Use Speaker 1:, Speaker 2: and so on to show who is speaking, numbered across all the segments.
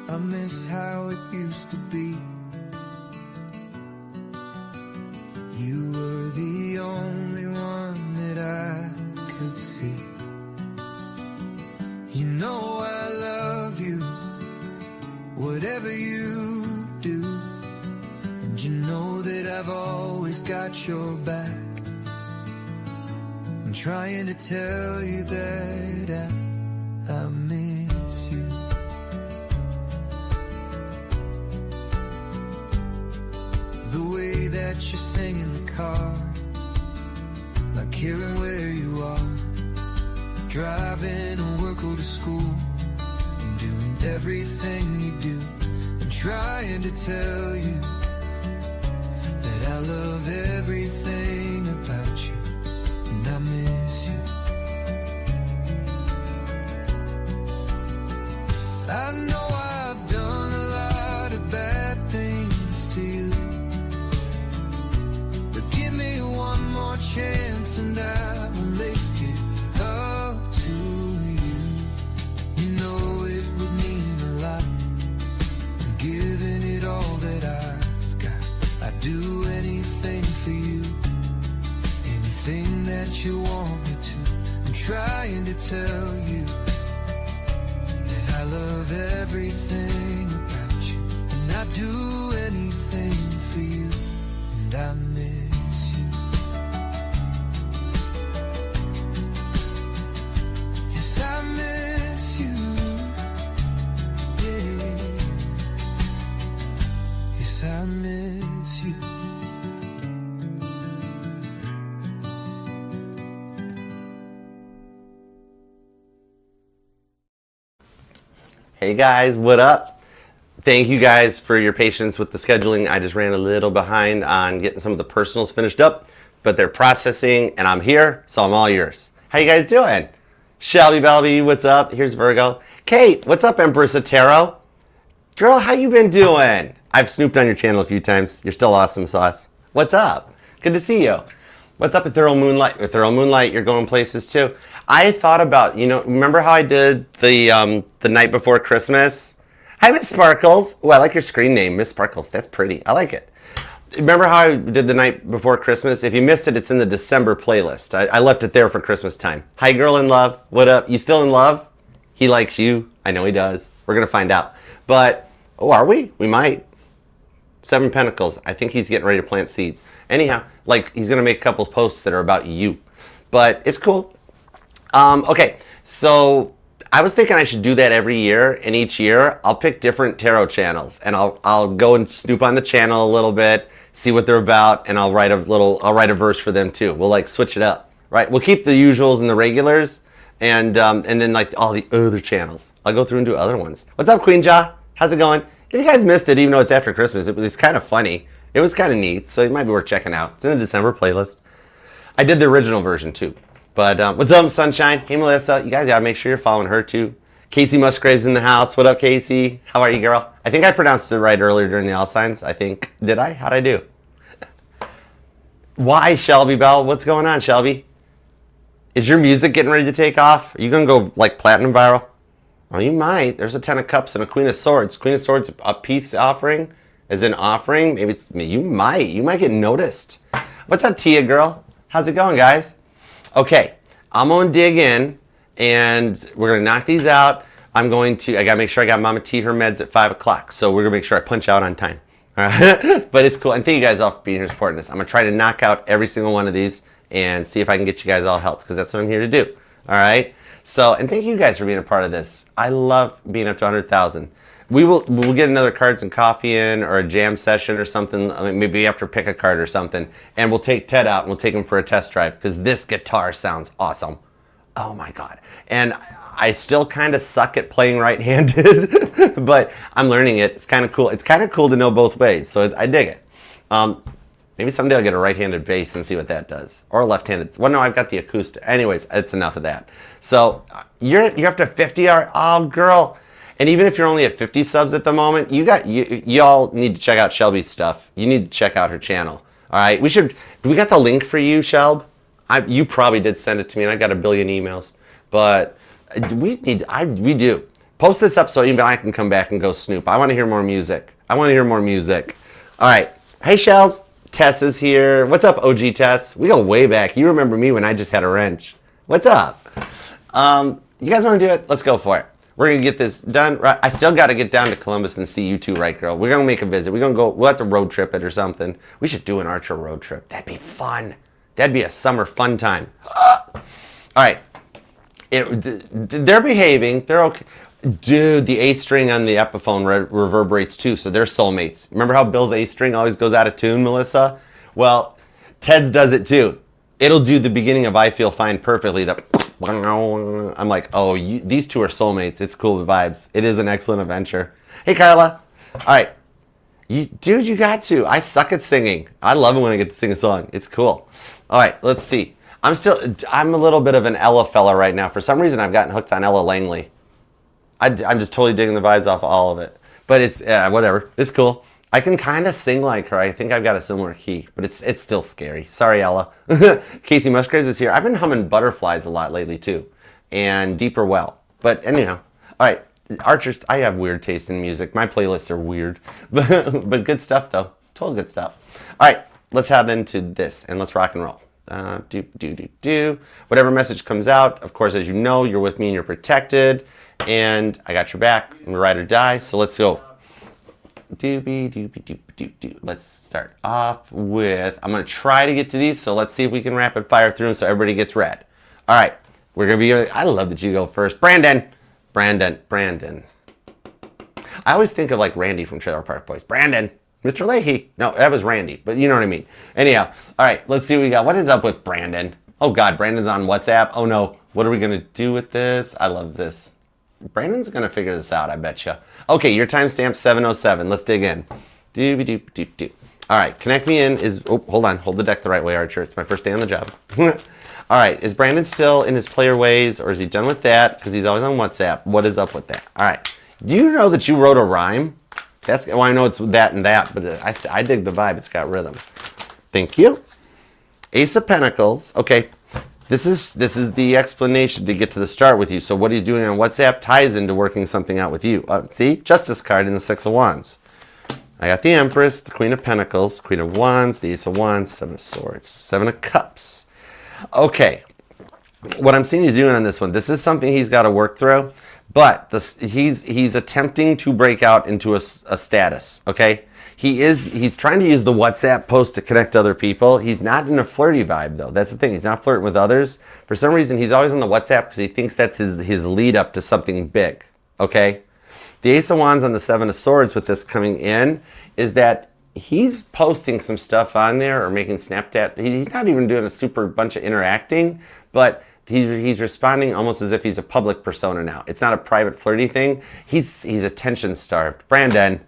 Speaker 1: I miss how it used to be. You were the only one that I could see. You know I love you, whatever you do. And you know that I've always got your back. I'm trying to tell you that I miss you. The way that you sing in the car, like caring where you are, driving to work or to school, and doing everything you do. I'm trying to tell you that I love everything about you, and I miss you. I know I've done a lot of bad things to you, but give me one more chance and I will make it up to you. You know it would mean a lot. I'm giving it all that I've got. I'd do anything for you, anything that you want me to. I'm trying to tell you that I love everything about you, and I'd do anything for you, and I miss you. Yes, I miss you. Yeah. Yes, I miss you.
Speaker 2: Hey guys, what up? Thank you guys for your patience with the scheduling. I just ran a little behind on getting some of the personals finished up, but they're processing and I'm here, so I'm all yours. How you guys doing? Shelby Belby, what's up? Here's Virgo. Kate, what's up, Empress of Tarot? Girl, how you been doing? I've snooped on your channel a few times. You're still awesome sauce. What's up? Good to see you. What's up at Thorough Moonlight? With Thorough Moonlight, you're going places too. I thought about, remember how I did the night before Christmas? Hi, Miss Sparkles. Oh, I like your screen name, Miss Sparkles. That's pretty. I like it. Remember how I did the night before Christmas? If you missed it, it's in the December playlist. I left it there for Christmas time. Hi, girl in love. What up? You still in love? He likes you. I know he does. We're going to find out. But, are we? We might. 7 Pentacles. I think he's getting ready to plant seeds. Anyhow, he's going to make a couple posts that are about you. But it's cool. Okay, so I was thinking I should do that every year, and each year I'll pick different tarot channels, and I'll go and snoop on the channel a little bit, see what they're about, and I'll write a verse for them too. We'll switch it up, right? We'll keep the usuals and the regulars, and then all the other channels. I'll go through and do other ones. What's up, Queen Ja? How's it going? If you guys missed it, even though it's after Christmas, it's kind of funny. It was kind of neat, so it might be worth checking out. It's in the December playlist. I did the original version too. But what's up, Sunshine? Hey, Melissa. You guys gotta make sure you're following her too. Casey Musgrave's in the house. What up, Casey? How are you, girl? I think I pronounced it right earlier during the all signs. I think. Did I? How'd I do? Why, Shelby Bell? What's going on, Shelby? Is your music getting ready to take off? Are you gonna go platinum viral? Well, you might. There's a 10 of Cups and a Queen of Swords. Queen of Swords, a peace offering, as an offering. Maybe you might get noticed. What's up, Tia girl? How's it going, guys? Okay, I'm gonna dig in, and we're gonna knock these out. I gotta make sure I got Mama T her meds at 5 o'clock, so we're gonna make sure I punch out on time. All right? But it's cool, and thank you guys all for being here supporting us. I'm gonna try to knock out every single one of these and see if I can get you guys all helped, because that's what I'm here to do. All right? So, and thank you guys for being a part of this. I love being up to 100,000. We'll get another cards and coffee in, or a jam session or something. Maybe we have to pick a card or something, and we'll take Ted out and we'll take him for a test drive, because this guitar sounds awesome. Oh my god! And I still kind of suck at playing right-handed, but I'm learning it. It's kind of cool. It's kind of cool to know both ways, so I dig it. Maybe someday I'll get a right-handed bass and see what that does, or a left-handed. Well, no, I've got the acoustic. Anyways, it's enough of that. So you're up to 50. Oh, girl. And even if you're only at 50 subs at the moment, y'all need to check out Shelby's stuff. You need to check out her channel. All right, we got the link for you, Shelb. You probably did send it to me, and I got a billion emails. But we do. Post this up so even I can come back and go snoop. I want to hear more music. I want to hear more music. All right. Hey, Shells. Tess is here. What's up, OG Tess? We go way back. You remember me when I just had a wrench. What's up? You guys want to do it? Let's go for it. We're going to get this done. Right. I still got to get down to Columbus and see you too, right, girl? We're going to make a visit. We're going to go. We'll have to road trip it or something. We should do an Archer road trip. That'd be fun. That'd be a summer fun time. All right. They're behaving. They're okay. Dude, the A string on the Epiphone reverberates too, so they're soulmates. Remember how Bill's A string always goes out of tune, Melissa? Well, Ted's does it too. It'll do the beginning of I Feel Fine perfectly. I'm like, oh, these two are soulmates. It's cool vibes. It is an excellent adventure. Hey, Carla. All right. Dude, you got to. I suck at singing. I love it when I get to sing a song. It's cool. All right, let's see. I'm a little bit of an Ella fella right now. For some reason, I've gotten hooked on Ella Langley. I'm just totally digging the vibes off all of it. But it's, whatever. It's cool. I can kind of sing like her. I think I've got a similar key, but it's still scary. Sorry, Ella. Casey Musgraves is here. I've been humming Butterflies a lot lately, too. And Deeper Well. But anyhow. All right. Archers, I have weird taste in music. My playlists are weird. But good stuff, though. Total good stuff. All right. Let's head into this, and let's rock and roll. Whatever message comes out, of course, as you know, you're with me and you're protected. And I got your back. I'm ride or die. So let's go. Let's start off with, I'm going to try to get to these. So let's see if we can rapid fire through them so everybody gets read. All right. We're going to be, I love that you go first. Brandon. I always think of like Randy from Trailer Park Boys. Brandon. Mr. Leahy. No, that was Randy, but you know what I mean. Anyhow, all right, let's see what we got. What is up with Brandon? Oh, God, Brandon's on WhatsApp. Oh, no. What are we going to do with this? I love this. Brandon's going to figure this out, I bet you. Okay, your timestamp 7:07. Let's dig in. All right, connect me in is, oh, hold on. Hold the deck the right way, Archer. It's my first day on the job. All right, is Brandon still in his player ways, or is he done with that? Because he's always on WhatsApp. What is up with that? All right. Do you know that you wrote a rhyme? That's, well, I know it's that and that, but I dig the vibe. It's got rhythm. Thank you. Ace of Pentacles. Okay, this is the explanation to get to the start with you. So what he's doing on WhatsApp ties into working something out with you. See, Justice card in the Six of Wands. I got the Empress, the Queen of Pentacles, Queen of Wands, the Ace of Wands, Seven of Swords, Seven of Cups. Okay, what I'm seeing he's doing on this one, this is something he's got to work through. But he's attempting to break out into a status, okay? He's trying to use the WhatsApp post to connect to other people. He's not in a flirty vibe, though. That's the thing. He's not flirting with others. For some reason, he's always on the WhatsApp because he thinks that's his lead up to something big, okay? The Ace of Wands on the Seven of Swords with this coming in is that he's posting some stuff on there or making Snapchat. He's not even doing a super bunch of interacting, but he's responding almost as if he's a public persona now. It's not a private flirty thing. He's attention starved. Brandon,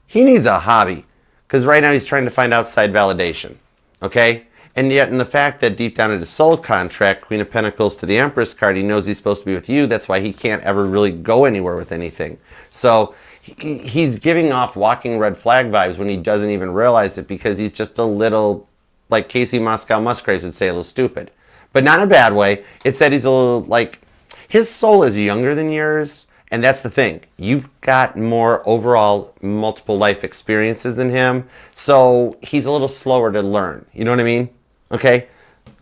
Speaker 2: he needs a hobby because right now he's trying to find outside validation, okay? And yet in the fact that deep down in his soul contract, Queen of Pentacles to the Empress card, he knows he's supposed to be with you. That's why he can't ever really go anywhere with anything. So he's giving off walking red flag vibes when he doesn't even realize it because he's just a little, like Casey Musgraves would say, a little stupid. But not in a bad way. It's that he's a little, like, his soul is younger than yours. And that's the thing. You've got more overall multiple life experiences than him. So he's a little slower to learn. You know what I mean? Okay?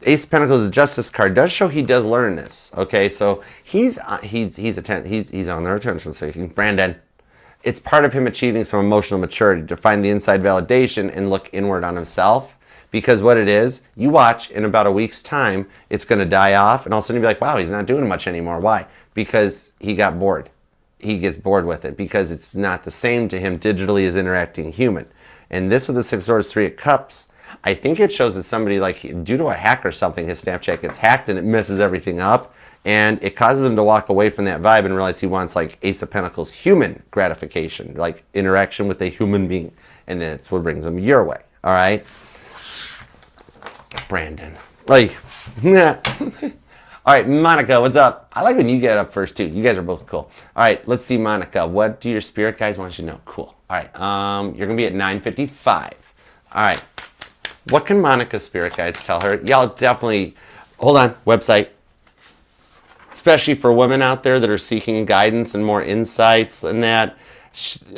Speaker 2: Ace of Pentacles, Justice card, does show he does learn this. Okay? So he's on their attention seeking. Brandon, it's part of him achieving some emotional maturity to find the inside validation and look inward on himself. Because what it is, you watch in about a week's time, it's going to die off, and all of a sudden you'll be like, wow, he's not doing much anymore. Why? Because he got bored. He gets bored with it because it's not the same to him digitally as interacting human. And this with the Six of Swords, Three of Cups, I think it shows that somebody, like, due to a hack or something, his Snapchat gets hacked and it messes everything up. And it causes him to walk away from that vibe and realize he wants, like, Ace of Pentacles human gratification, like interaction with a human being. And that's what brings him your way. All right? Brandon. Like, all right, Monica, what's up? I like when you get up first, too. You guys are both cool. All right, let's see, Monica. What do your spirit guides want you to know? Cool. All right, you're going to be at 9:55. All right. What can Monica's spirit guides tell her? Y'all definitely, hold on, website. especially for women out there that are seeking guidance and more insights and that.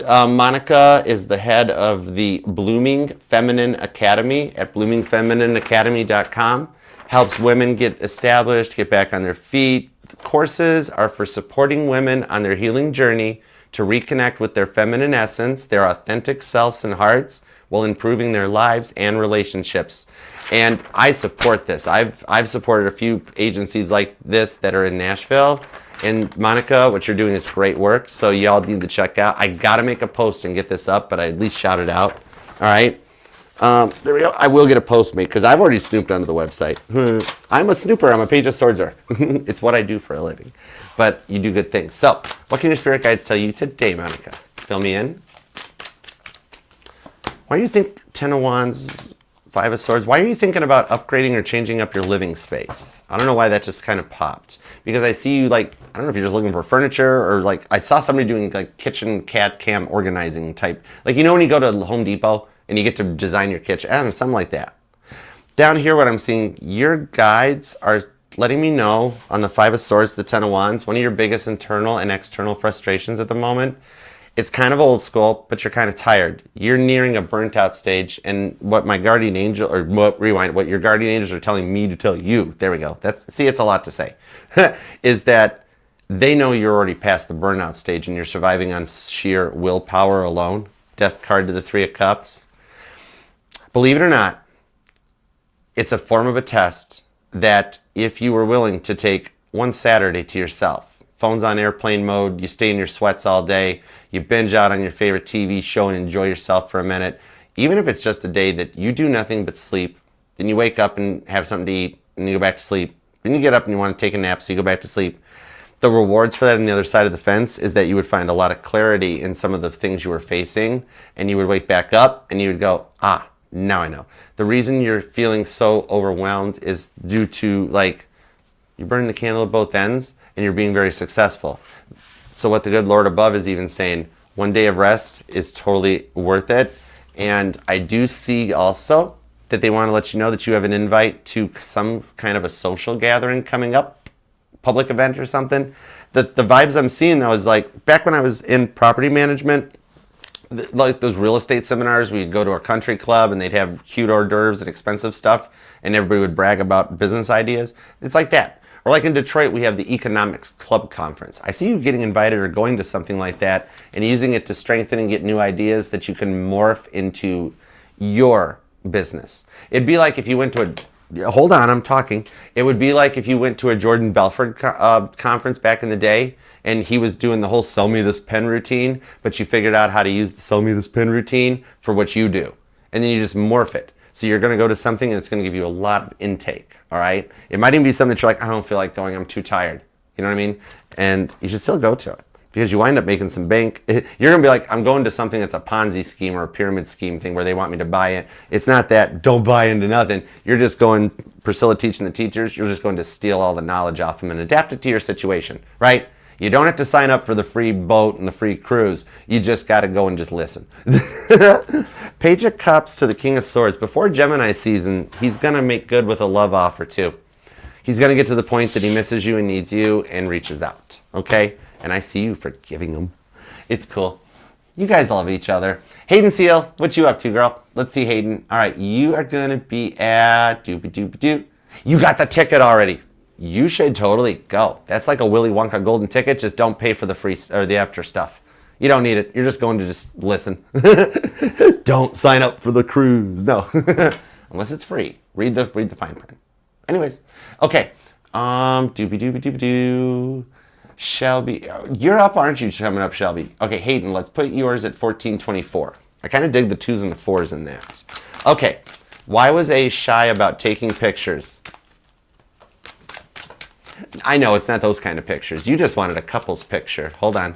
Speaker 2: Monica is the head of the Blooming Feminine Academy at bloomingfeminineacademy.com. Helps women get established, get back on their feet. The courses are for supporting women on their healing journey to reconnect with their feminine essence, their authentic selves and hearts, while improving their lives and relationships. And I support this. I've supported a few agencies like this that are in Nashville. And Monica, what you're doing is great work, so y'all need to check out. I gotta make a post and get this up, but I at least shout it out. All right. There we go. I will get a post made because I've already snooped onto the website. I'm a snooper. I'm a page of swordsar. It's what I do for a living. But you do good things. So, what can your spirit guides tell you today, Monica? Fill me in. Why do you think 10 of Wands, 5 of Swords, why are you thinking about upgrading or changing up your living space? I don't know why that just kind of popped. Because I see you like, I don't know if you're just looking for furniture or like, I saw somebody doing like kitchen CAD CAM organizing type. Like, you know when you go to Home Depot and you get to design your kitchen? I don't know, something like that. Down here what I'm seeing, your guides are letting me know on the 5 of Swords, the 10 of Wands, one of your biggest internal and external frustrations at the moment. It's kind of old school, but you're kind of tired. You're nearing a burnt out stage, and what my guardian angel, or what your guardian angels are telling me to tell you, there we go. See, it's a lot to say, is that they know you're already past the burnout stage and you're surviving on sheer willpower alone. Death card to the 3 of Cups. Believe it or not, it's a form of a test that if you were willing to take one Saturday to yourself, phone's on airplane mode, you stay in your sweats all day, you binge out on your favorite TV show and enjoy yourself for a minute, even if it's just a day that you do nothing but sleep, then you wake up and have something to eat, and you go back to sleep, then you get up and you want to take a nap, so you go back to sleep. The rewards for that on the other side of the fence is that you would find a lot of clarity in some of the things you were facing, and you would wake back up and you would go, now I know. The reason you're feeling so overwhelmed is due to, like, you're burning the candle at both ends and you're being very successful. So what the good Lord above is even saying, one day of rest is totally worth it. And I do see also that they want to let you know that you have an invite to some kind of a social gathering coming up, public event or something. The vibes I'm seeing though is like, back when I was in property management, like those real estate seminars, we'd go to a country club and they'd have cute hors d'oeuvres and expensive stuff and everybody would brag about business ideas. It's like that. Or like in Detroit, we have the Economics Club Conference. I see you getting invited or going to something like that and using it to strengthen and get new ideas that you can morph into your business. It'd be like if you went to hold on, I'm talking. It would be like if you went to a Jordan Belfort conference back in the day and he was doing the whole sell me this pen routine, but you figured out how to use the sell me this pen routine for what you do. And then you just morph it. So you're going to go to something and it's going to give you a lot of intake, all right? It might even be something that you're like, I don't feel like going, I'm too tired. You know what I mean? And you should still go to it because you wind up making some bank. You're going to be like, I'm going to something that's a Ponzi scheme or a pyramid scheme thing where they want me to buy it. It's not that, don't buy into nothing. You're just going, Priscilla teaching the teachers, you're just going to steal all the knowledge off them and adapt it to your situation, right? You don't have to sign up for the free boat and the free cruise. You just got to go and just listen. Page of Cups to the King of Swords. Before Gemini season, he's going to make good with a love offer too. He's going to get to the point that he misses you and needs you and reaches out. Okay? And I see you forgiving him. It's cool. You guys love each other. Hayden Seal, what you up to, girl? Let's see, Hayden. All right, you are going to be at doobie-doobie-doo. You got the ticket already. You should totally go. That's like a Willy Wonka golden ticket. Just don't pay for the free or the extra stuff. You don't need it. You're just going to just listen. Don't sign up for the cruise. No, unless it's free. Read the fine print. Anyways, okay. Doobie-doobie-doobie-doo. Shelby, you're up, aren't you? Coming up, Shelby. Okay, Hayden, let's put yours at 1424. I kind of dig the 2s and the 4s in that. Okay, why was A shy about taking pictures? I know it's not those kind of pictures. You just wanted a couple's picture. Hold on.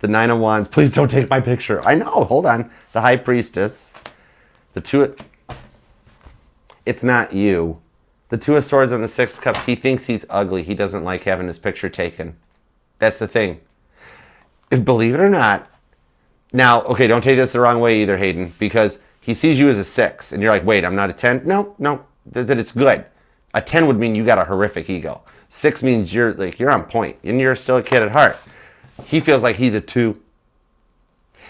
Speaker 2: The 9 of Wands. Please don't take my picture. I know. Hold on. The High Priestess. The 2. It's not you. The 2 of Swords and the 6 of Cups. He thinks he's ugly. He doesn't like having his picture taken. That's the thing. Believe it or not. Now, okay, don't take this the wrong way either, Hayden, because he sees you as a 6, and you're like, wait, I'm not a 10? No, that it's good. A 10 would mean you got a horrific ego. 6 means you're on point and you're still a kid at heart. He feels like he's a 2.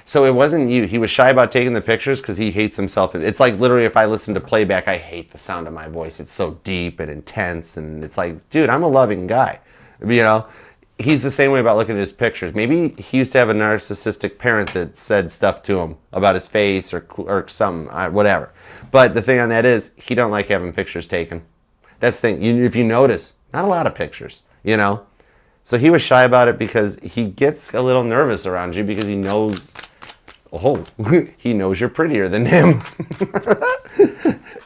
Speaker 2: So it wasn't you. He was shy about taking the pictures because he hates himself. It's like literally if I listen to playback, I hate the sound of my voice. It's so deep and intense. And it's like, dude, I'm a loving guy. You know, he's the same way about looking at his pictures. Maybe he used to have a narcissistic parent that said stuff to him about his face or something, whatever. But the thing on that is he don't like having pictures taken. That's the thing. If you notice, not a lot of pictures, you know. So he was shy about it because he gets a little nervous around you because he knows... Oh, he knows you're prettier than him.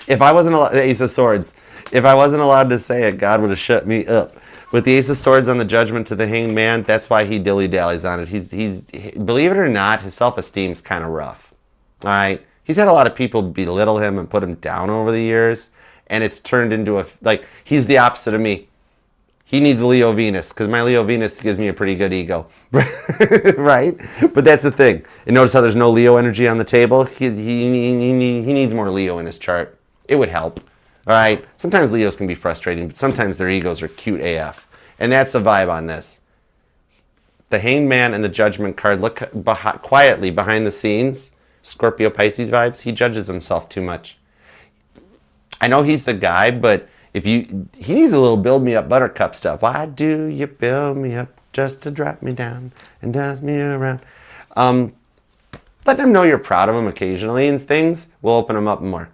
Speaker 2: If I wasn't allowed, the Ace of Swords, if I wasn't allowed to say it, God would have shut me up. With the Ace of Swords on the Judgment to the Hanged Man, that's why he dilly-dallies on it. He's believe it or not, his self-esteem's kind of rough. All right? He's had a lot of people belittle him and put him down over the years, and it's turned into he's the opposite of me. He needs Leo Venus, because my Leo Venus gives me a pretty good ego. Right? But that's the thing. And notice how there's no Leo energy on the table? He needs more Leo in his chart. It would help. All right? Sometimes Leos can be frustrating, but sometimes their egos are cute AF. And that's the vibe on this. The Hanged Man and the Judgment card, look quietly behind the scenes. Scorpio Pisces vibes. He judges himself too much. I know he's the guy, but... he needs a little build me up buttercup stuff. Why do you build me up just to drop me down and toss me around? Let them know you're proud of them occasionally and things will open them up more.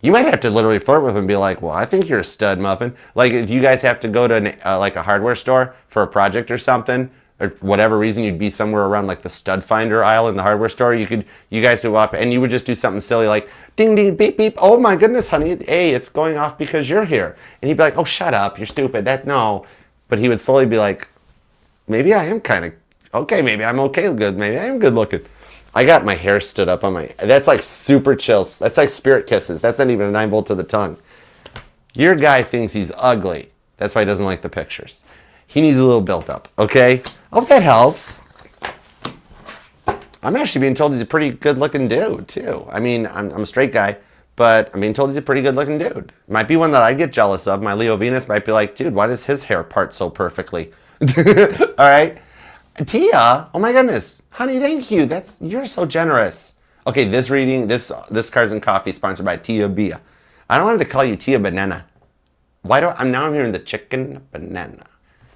Speaker 2: You might have to literally flirt with them and be like, well, I think you're a stud muffin. Like if you guys have to go to like a hardware store for a project or something, or whatever reason you'd be somewhere around like the stud finder aisle in the hardware store, you guys would go up and you would just do something silly like ding ding beep beep, oh my goodness honey, hey, it's going off because you're here. And he'd be like, oh shut up, you're stupid, no. But he would slowly be like, maybe I am kind of okay, maybe I'm okay good, maybe I am good looking. I got my hair stood up on that's like super chills. That's like spirit kisses. That's not even a 9 volt to the tongue. Your guy thinks he's ugly. That's why he doesn't like the pictures. He needs a little built up, okay? I hope that helps. I'm actually being told he's a pretty good-looking dude, too. I mean, I'm a straight guy, but I'm being told he's a pretty good-looking dude. Might be one that I get jealous of. My Leo Venus might be like, dude, why does his hair part so perfectly? All right? Tia, oh my goodness. Honey, thank you. You're so generous. Okay, this reading, this Cards and Coffee, sponsored by Tia Bia. I don't want to call you Tia Banana. I'm hearing the chicken banana.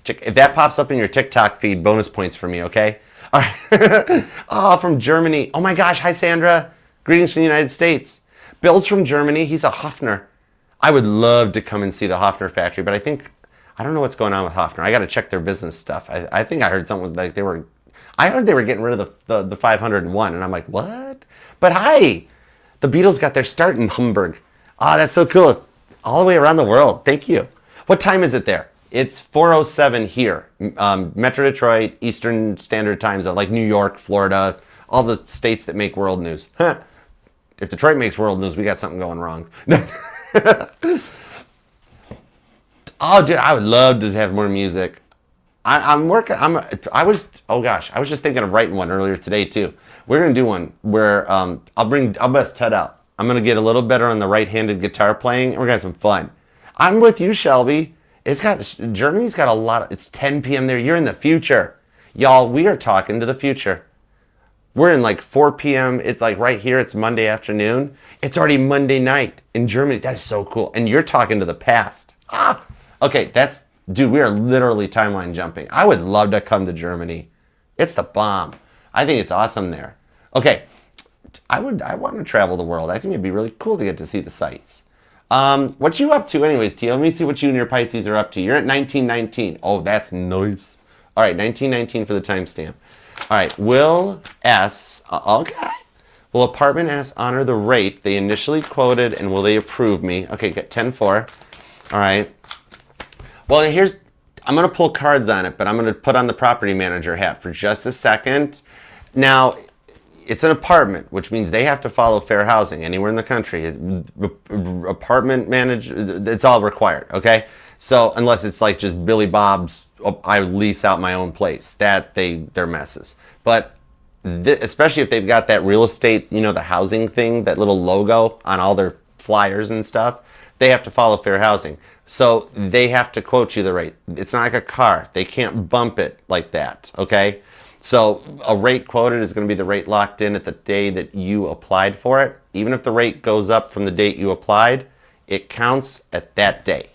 Speaker 2: If that pops up in your TikTok feed, bonus points for me, okay? All right. Oh, from Germany. Oh my gosh, hi Sandra. Greetings from the United States. Bill's from Germany. He's a Hofner. I would love to come and see the Hofner factory, but I don't know what's going on with Hofner. I got to check their business stuff. I think I heard something was like I heard they were getting rid of the 501, and I'm like, what? But hi, the Beatles got their start in Hamburg. Oh, that's so cool. All the way around the world. Thank you. What time is it there? It's 4:07 here. Metro Detroit, Eastern Standard Time Zone, like New York, Florida, all the states that make world news. Huh. If Detroit makes world news, we got something going wrong. Oh, dude, I would love to have more music. I was just thinking of writing one earlier today too. We're gonna do one where I'll bust Ted out. I'm gonna get a little better on the right-handed guitar playing, and we're gonna have some fun. I'm with you, Shelby. Germany's got a lot. It's 10 p.m. there. You're in the future, y'all. We are talking to the future. We're in like 4 p.m. It's like right here. It's Monday afternoon. It's already Monday night in Germany. That is so cool. And you're talking to the past. Okay, dude, we are literally timeline jumping. I would love to come to Germany. It's the bomb. I think it's awesome there. Okay, I want to travel the world. I think it'd be really cool to get to see the sights. What you up to anyways, Tia? Let me see what you and your Pisces are up to. You're at 1919. Oh, that's nice. All right, 1919 for the timestamp. All right, will S, okay. Will Apartment S honor the rate they initially quoted, and will they approve me? Okay, get 10-4. All right. Well, I'm going to pull cards on it, but I'm going to put on the property manager hat for just a second. Now, it's an apartment, which means they have to follow fair housing anywhere in the country. Apartment manager, it's all required, okay? So unless it's like just Billy Bob's, I lease out my own place, they're messes. But especially if they've got that real estate, the housing thing, that little logo on all their flyers and stuff, they have to follow fair housing. So they have to quote you the rate. It's not like a car. They can't bump it like that, okay? So a rate quoted is going to be the rate locked in at the day that you applied for it. Even if the rate goes up from the date you applied, it counts at that day,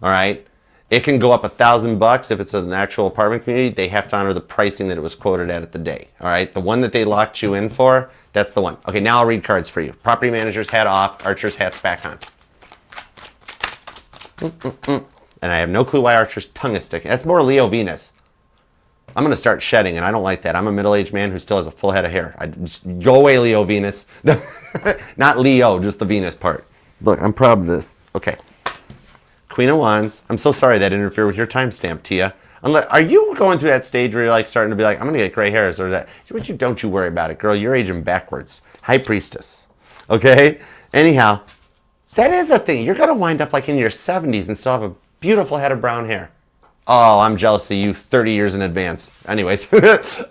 Speaker 2: all right? It can go up $1,000 if it's an actual apartment community. They have to honor the pricing that it was quoted at the day, all right? The one that they locked you in for, that's the one. Okay, now I'll read cards for you. Property manager's hat off, Archer's hat's back on. And I have no clue why Archer's tongue is sticking. That's more Leo Venus. I'm going to start shedding, and I don't like that. I'm a middle-aged man who still has a full head of hair. Just go away, Leo Venus. Not Leo, just the Venus part. Look, I'm proud of this. Okay. Queen of Wands. I'm so sorry that interfered with your timestamp, Tia. Are you going through that stage where you're like starting to be like, I'm going to get gray hairs or that? Don't you worry about it, girl. You're aging backwards. High Priestess. Okay? Anyhow, that is a thing. You're going to wind up like in your 70s and still have a beautiful head of brown hair. Oh, I'm jealous of you 30 years in advance. Anyways.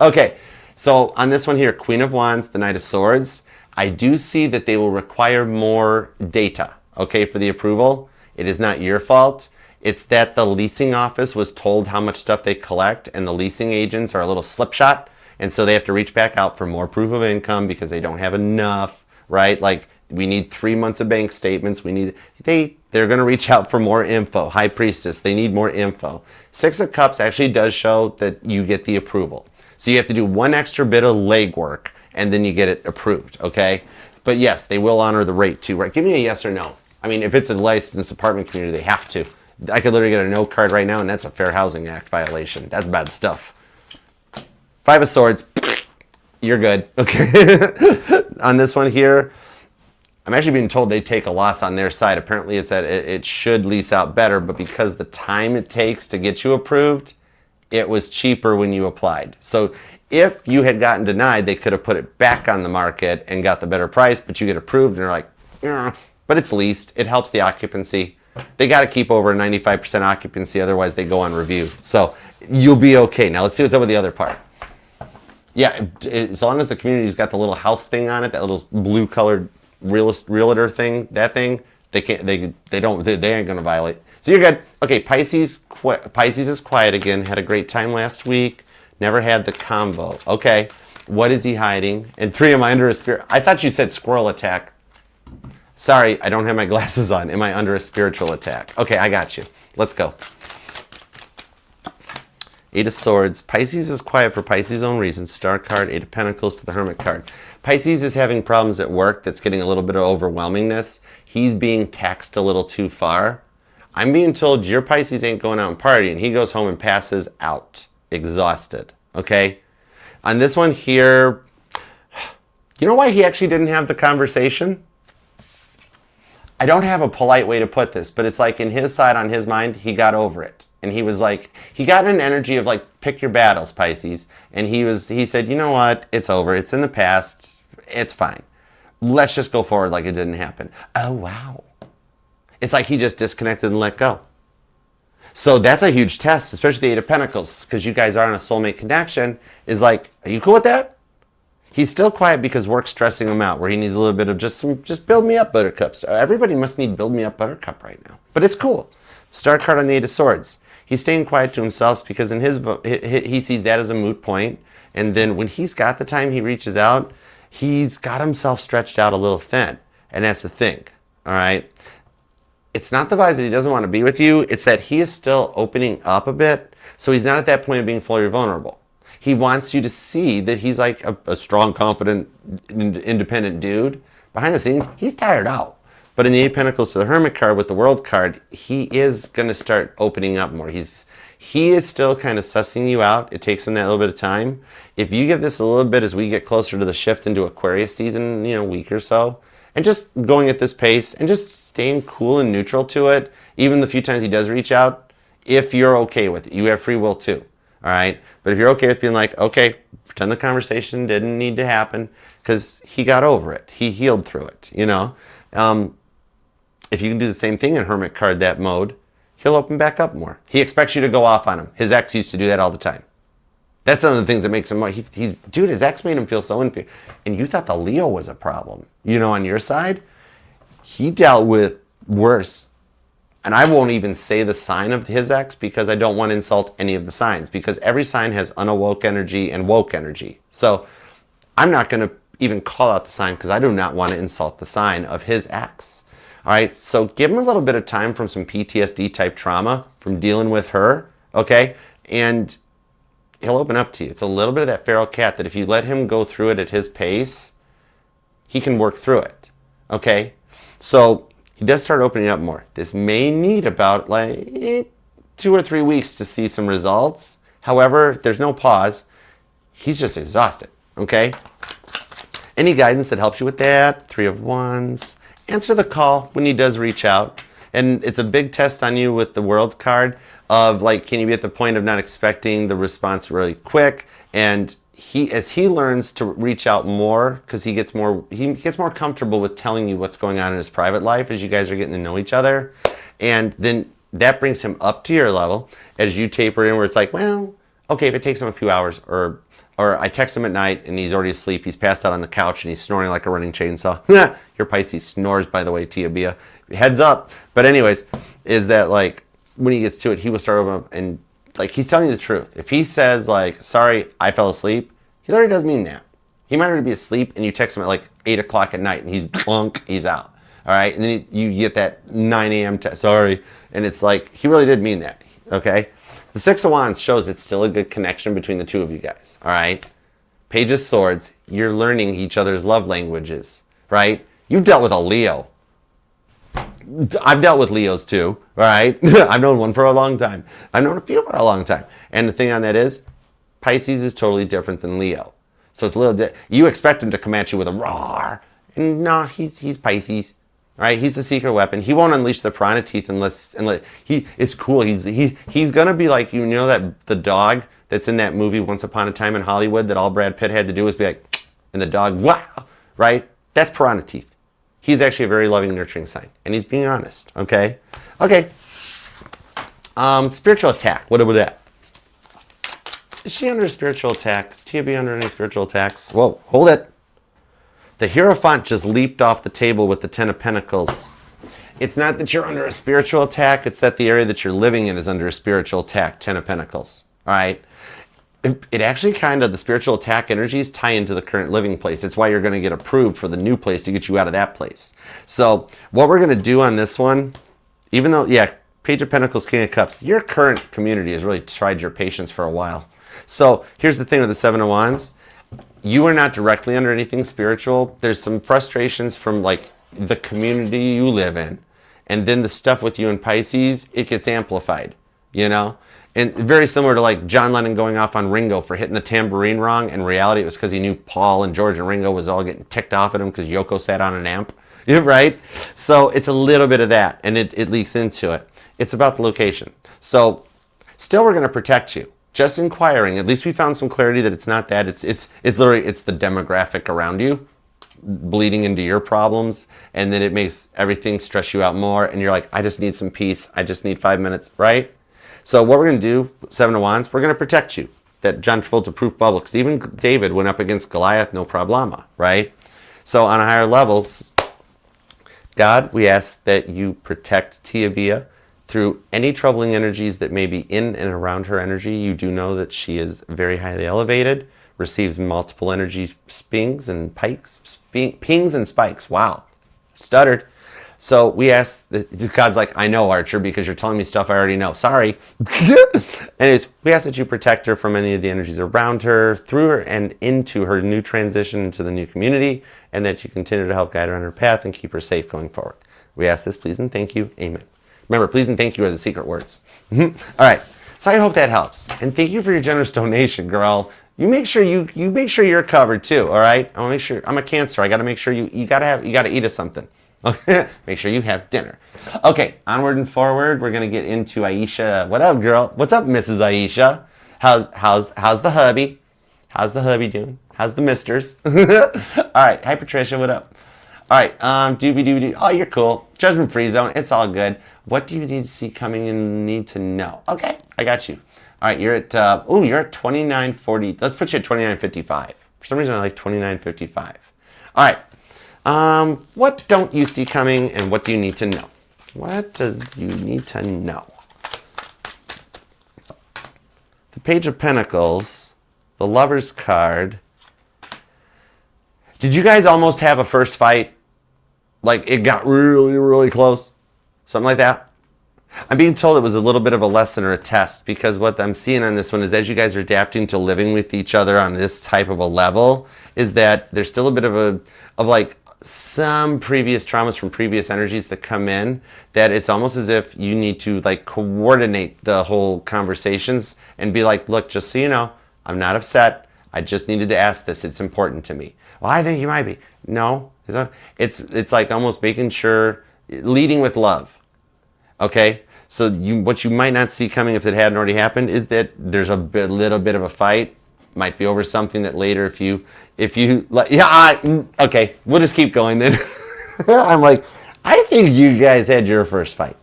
Speaker 2: Okay. So on this one here, Queen of Wands, the Knight of Swords, I do see that they will require more data, okay, for the approval. It is not your fault. It's that the leasing office was told how much stuff they collect, and the leasing agents are a little slipshod, and so they have to reach back out for more proof of income because they don't have enough, right? Like, we need 3 months of bank statements. They're going to reach out for more info. High Priestess, they need more info. Six of Cups actually does show that you get the approval. So you have to do one extra bit of legwork, and then you get it approved, okay? But yes, they will honor the rate too, right? Give me a yes or no. I mean, if it's a licensed apartment community, they have to. I could literally get a no card right now, and that's a Fair Housing Act violation. That's bad stuff. Five of Swords, you're good, okay? On this one here, I'm actually being told they take a loss on their side. Apparently it's that it should lease out better, but because the time it takes to get you approved, it was cheaper when you applied. So if you had gotten denied, they could have put it back on the market and got the better price, but you get approved and they're like, but it's leased. It helps the occupancy. They got to keep over 95% occupancy, otherwise they go on review. So you'll be okay. Now let's see what's up with the other part. Yeah, as long as the community's got the little house thing on it, that little blue colored realtor thing, that thing, they ain't gonna violate. So you're good. Okay, Pisces is quiet again. Had a great time last week. Never had the combo. Okay, what is he hiding? And 3, am I under a spirit? I thought you said squirrel attack. Sorry, I don't have my glasses on. Am I under a spiritual attack? Okay, I got you. Let's go. 8 of Swords. Pisces is quiet for Pisces' own reasons. Star card, 8 of Pentacles to the Hermit card. Pisces is having problems at work that's getting a little bit of overwhelmingness. He's being taxed a little too far. I'm being told your Pisces ain't going out and partying. He goes home and passes out, exhausted, okay? On this one here, you know why he actually didn't have the conversation? I don't have a polite way to put this, but it's like in his side, on his mind, he got over it. And he was like, he got an energy of like, pick your battles, Pisces. And he said, you know what? It's over. It's in the past. It's fine. Let's just go forward like it didn't happen. Oh, wow. It's like he just disconnected and let go. So that's a huge test, especially the 8 of Pentacles, because you guys are on a soulmate connection, is like, are you cool with that? He's still quiet because work's stressing him out, where he needs a little bit of just build me up, Buttercups. Everybody must need build me up, Buttercup right now. But it's cool. Star card on the 8 of Swords. He's staying quiet to himself because in he sees that as a moot point. And then when he's got the time, he reaches out. He's got himself stretched out a little thin. And that's the thing, all right? It's not the vibes that he doesn't want to be with you. It's that he is still opening up a bit. So he's not at that point of being fully vulnerable. He wants you to see that he's like a strong, confident, independent dude. Behind the scenes, he's tired out. But in the 8 of Pentacles to the Hermit card with the World card, he is going to start opening up more. He is still kind of sussing you out. It takes him that little bit of time. If you give this a little bit as we get closer to the shift into Aquarius season, a week or so, and just going at this pace and just staying cool and neutral to it, even the few times he does reach out, if you're okay with it. You have free will too, all right? But if you're okay with being like, okay, pretend the conversation didn't need to happen because he got over it. He healed through it, If you can do the same thing in Hermit card, that mode, he'll open back up more. He expects you to go off on him. His ex used to do that all the time. That's one of the things that makes him, dude, his ex made him feel so inferior. And you thought the Leo was a problem. On your side, he dealt with worse And I won't even say the sign of his ex because I don't want to insult any of the signs, because every sign has unawoke energy and woke energy. So I'm not going to even call out the sign because I do not want to insult the sign of his ex. All right, so give him a little bit of time from some PTSD type trauma from dealing with her, okay? And he'll open up to you. It's a little bit of that feral cat that if you let him go through it at his pace, he can work through it, okay? So he does start opening up more. This may need about like 2 or 3 weeks to see some results. However, there's no pause. He's just exhausted, okay? Any guidance that helps you with that? 3 of Wands. Answer the call when he does reach out. And it's a big test on you with the World card of like, can you be at the point of not expecting the response really quick? And as he learns to reach out more, because he gets more comfortable with telling you what's going on in his private life as you guys are getting to know each other. And then that brings him up to your level as you taper in where it's like, well, okay, if it takes him a few hours, or I text him at night and he's already asleep, he's passed out on the couch and he's snoring like a running chainsaw. Your Pisces snores, by the way, Tia Bia. Heads up. But anyways, is that like when he gets to it, he will start over and like he's telling you the truth. If he says like, sorry, I fell asleep, he already does mean that. He might already be asleep and you text him at like 8 o'clock at night and he's plunk, he's out. All right. And then you get that 9 a.m. sorry. And it's like, he really did mean that. Okay. The 6 of Wands shows it's still a good connection between the two of you guys. All right. Page of Swords, you're learning each other's love languages, right? You've dealt with a Leo. I've dealt with Leos too, all right? I've known one for a long time. I've known a few for a long time. And the thing on that is, Pisces is totally different than Leo. So it's a little, you expect him to come at you with a roar. And no, he's Pisces, all right? He's the secret weapon. He won't unleash the piranha teeth unless it's cool. He's gonna be like, you know that the dog that's in that movie Once Upon a Time in Hollywood that all Brad Pitt had to do was be like, and the dog, wow, right? That's piranha teeth. He's actually a very loving, nurturing sign. And he's being honest, okay? Okay. Spiritual attack. What about that? Is she under spiritual attack? Is Tia B under any spiritual attacks? Whoa, hold it. The Hierophant just leaped off the table with the 10 of Pentacles. It's not that you're under a spiritual attack. It's that the area that you're living in is under a spiritual attack, 10 of Pentacles, all right? It actually kind of, the spiritual attack energies tie into the current living place. It's why you're going to get approved for the new place to get you out of that place. So what we're going to do on this one, even though, yeah, Page of Pentacles, King of Cups, your current community has really tried your patience for a while. So here's the thing with the 7 of Wands. You are not directly under anything spiritual. There's some frustrations from like the community you live in. And then the stuff with you in Pisces, it gets amplified, you know? And very similar to like John Lennon going off on Ringo for hitting the tambourine wrong. In reality, it was because he knew Paul and George and Ringo was all getting ticked off at him because Yoko sat on an amp, right? So it's a little bit of that, and it leaks into it. It's about the location. So still, we're going to protect you. Just inquiring. At least we found some clarity that it's not that. It's literally it's the demographic around you bleeding into your problems, and then it makes everything stress you out more. And you're like, I just need some peace. I just need 5 minutes, right? So what we're going to do, 7 of Wands, we're going to protect you. That John Travolta proof bubble, because even David went up against Goliath, no problema, right? So on a higher level, God, we ask that you protect Tia Bia through any troubling energies that may be in and around her energy. You do know that she is very highly elevated, receives multiple energy pings and spikes. Wow, stuttered. So we ask, that God's like, I know, Archer, because you're telling me stuff I already know. Sorry. Anyways, we ask that you protect her from any of the energies around her, through her, and into her new transition into the new community, and that you continue to help guide her on her path and keep her safe going forward. We ask this, please, and thank you. Amen. Remember, please and thank you are the secret words. All right. So I hope that helps. And thank you for your generous donation, girl. You make sure you make sure you're covered too, all right? I want to make sure, I'm a Cancer. I got to make sure you got to eat us something. Okay, make sure you have dinner. Okay, onward and forward. We're gonna get into Aisha. What up, girl? What's up, Mrs. Aisha? How's the hubby? How's the hubby doing? How's the misters? All right, hi Patricia. What up? All right, doobie. Oh, you're cool. Judgment free zone. It's all good. What do you need to see coming and need to know? Okay, I got you. All right, you're at you're at 2940. Let's put you at 2955. For some reason, I like 2955. All right. What don't you see coming and what do you need to know? What does you need to know? The Page of Pentacles, the Lover's card. Did you guys almost have a first fight? Like it got really, really close? Something like that? I'm being told it was a little bit of a lesson or a test, because what I'm seeing on this one is as you guys are adapting to living with each other on this type of a level, is that there's still a bit of like some previous traumas from previous energies that come in, that it's almost as if you need to like coordinate the whole conversations and be like, look, just so you know, I'm not upset. I just needed to ask this. It's important to me. Well, I think you might be. No, it's like almost making sure, leading with love. Okay, so what you might not see coming if it hadn't already happened is that there's little bit of a fight. Might be over something that later if you okay, we'll just keep going then. I'm like, I think you guys had your first fight,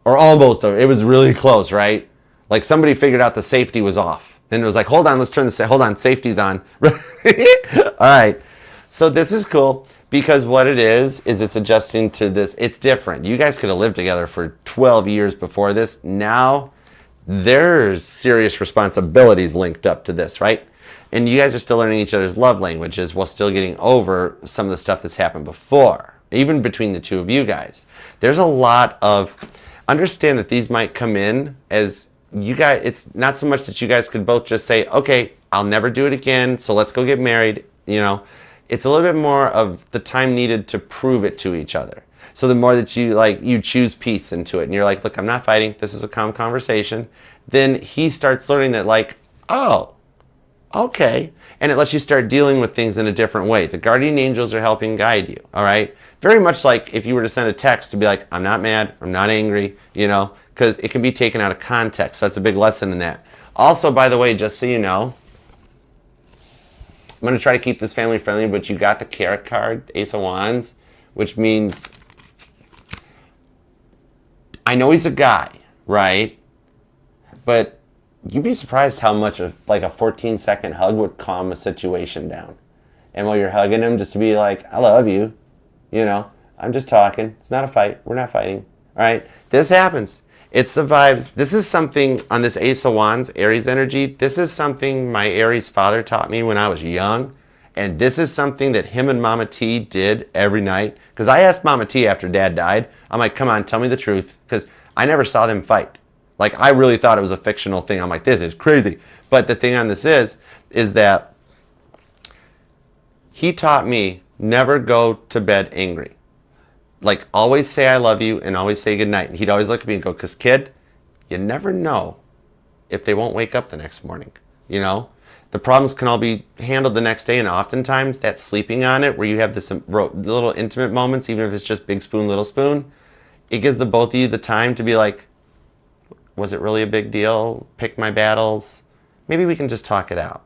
Speaker 2: or almost. It was really close, right? Like somebody figured out the safety was off, and it was like, hold on, let's turn this. Hold on, safety's on. All right, so this is cool. Because what it is it's adjusting to this. It's different. You guys could have lived together for 12 years before this. Now, there's serious responsibilities linked up to this, right? And you guys are still learning each other's love languages while still getting over some of the stuff that's happened before. Even between the two of you guys. There's a lot of... Understand that these might come in as you guys... It's not so much that you guys could both just say, okay, I'll never do it again, so let's go get married, you know. It's a little bit more of the time needed to prove it to each other. So the more that you choose peace into it, and you're like, look, I'm not fighting. This is a calm conversation. Then he starts learning that, like, oh, okay. And it lets you start dealing with things in a different way. The guardian angels are helping guide you, all right? Very much like if you were to send a text to be like, I'm not mad, I'm not angry, you know, because it can be taken out of context. So that's a big lesson in that. Also, by the way, just so you know, I'm going to try to keep this family friendly, but you got the Carrot card, Ace of Wands, which means I know he's a guy, right? But you'd be surprised how much like a 14-second hug would calm a situation down. And while you're hugging him, just to be like, I love you, you know, I'm just talking. It's not a fight. We're not fighting. All right? This happens. It's the vibes. This is something on this Ace of Wands, Aries energy. This is something my Aries father taught me when I was young. And this is something that him and Mama T did every night. Because I asked Mama T after Dad died, I'm like, come on, tell me the truth. Because I never saw them fight. Like, I really thought it was a fictional thing. I'm like, this is crazy. But the thing on this is that he taught me never go to bed angry. Like, always say I love you and always say goodnight. And he'd always look at me and go, because kid, you never know if they won't wake up the next morning, you know? The problems can all be handled the next day, and oftentimes that sleeping on it, where you have this little intimate moments, even if it's just big spoon, little spoon, it gives the both of you the time to be like, was it really a big deal? Pick my battles. Maybe we can just talk it out,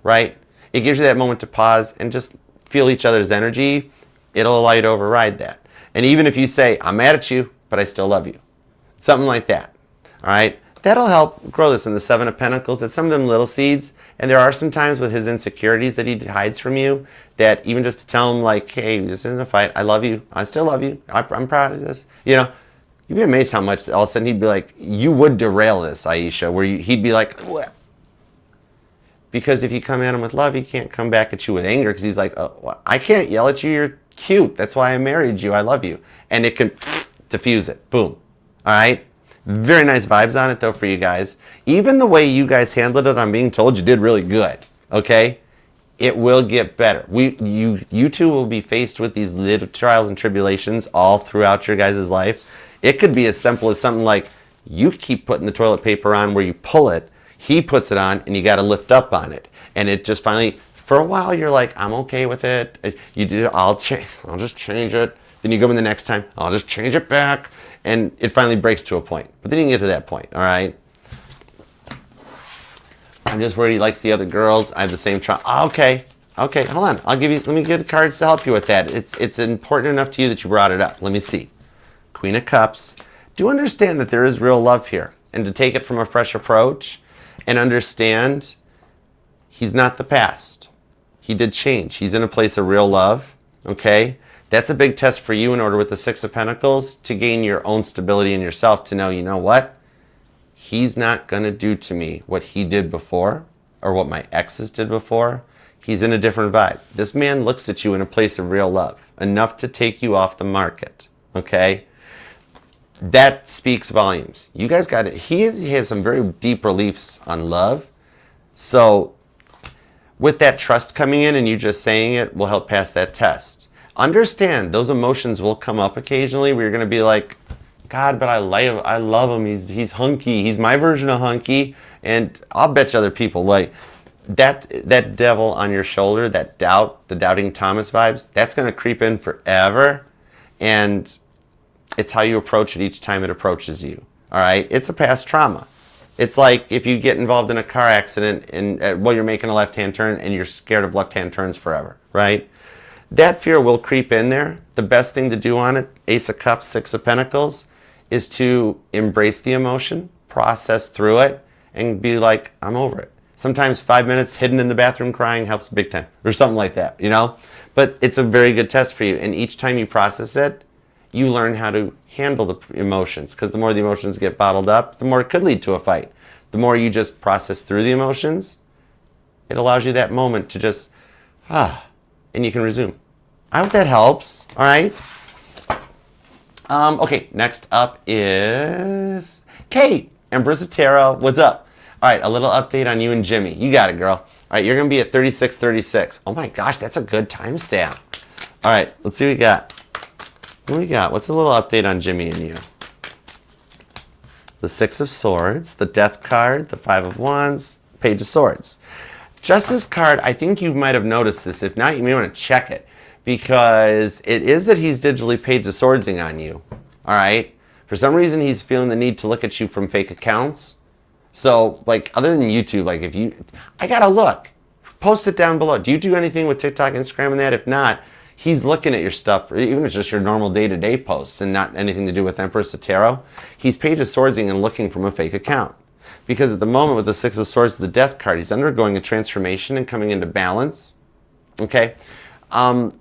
Speaker 2: right? It gives you that moment to pause and just feel each other's energy. It'll allow you to override that. And even if you say, I'm mad at you, but I still love you. Something like that, all right? That'll help grow this in the Seven of Pentacles. It's some of them little seeds. And there are some times with his insecurities that he hides from you that even just to tell him like, hey, this isn't a fight. I love you. I still love you. I'm proud of this. You know, you'd be amazed how much all of a sudden he'd be like, you would derail this, Aisha, where he'd be like, what? Because if you come at him with love, he can't come back at you with anger because he's like, oh, well, I can't yell at you. You're cute. That's why I married you. I love you. And it can diffuse it. Boom. All right? Very nice vibes on it, though, for you guys. Even the way you guys handled it, I'm being told you did really good. Okay? It will get better. You two will be faced with these little trials and tribulations all throughout your guys' life. It could be as simple as something like you keep putting the toilet paper on where you pull it. He puts it on, and you got to lift up on it. And it just finally, for a while, you're like, I'm okay with it. You do, I'll just change it. Then you go in the next time, I'll just change it back. And it finally breaks to a point. But then you can get to that point, all right? I'm just worried he likes the other girls. I have the same trial. Okay, hold on. Let me get cards to help you with that. It's important enough to you that you brought it up. Let me see. Queen of Cups. Do understand that there is real love here. And to take it from a fresh approach and understand he's not the past. He did change. He's in a place of real love, okay? That's a big test for you in order with the Six of Pentacles to gain your own stability in yourself, to know, you know what? He's not going to do to me what he did before or what my exes did before. He's in a different vibe. This man looks at you in a place of real love, enough to take you off the market, okay? That speaks volumes. You guys got it. He has some very deep beliefs on love. So with that trust coming in and you just saying it will help pass that test. Understand those emotions will come up occasionally where you're going to be like, God, but I love him. He's hunky. He's my version of hunky. And I'll bet you other people like that devil on your shoulder, that doubt, the doubting Thomas vibes, that's going to creep in forever. And it's how you approach it each time it approaches you. All right. It's a past trauma. It's like if you get involved in a car accident and while you're making a left-hand turn and you're scared of left-hand turns forever, right? That fear will creep in there. The best thing to do on it, Ace of Cups, Six of Pentacles, is to embrace the emotion, process through it, and be like, I'm over it. Sometimes 5 minutes hidden in the bathroom crying helps big time, or something like that, you know? But it's a very good test for you. And each time you process it, you learn how to handle the emotions, because the more the emotions get bottled up, the more it could lead to a fight. The more you just process through the emotions, it allows you that moment to just, and you can resume. I hope that helps, all right? Okay, next up is Kate, Empress of Tarot. What's up? All right, a little update on you and Jimmy. You got it, girl. All right, you're going to be at 3636. Oh my gosh, that's a good timestamp. All right, let's see what we got. What do we got? What's a little update on Jimmy and you? The Six of Swords, the Death card, the Five of Wands, Page of Swords. Justice card, I think you might have noticed this. If not, you may want to check it, because it is that he's digitally Page of Swordsing on you. All right? For some reason, he's feeling the need to look at you from fake accounts. So, like, other than YouTube, like if you, I gotta look. Post it down below. Do you do anything with TikTok, Instagram, and that? If not, he's looking at your stuff, even if it's just your normal day-to-day posts and not anything to do with Empress of Tarot. He's Page of Swordsing and looking from a fake account. Because at the moment with the Six of Swords, the Death card, he's undergoing a transformation and coming into balance. Okay? The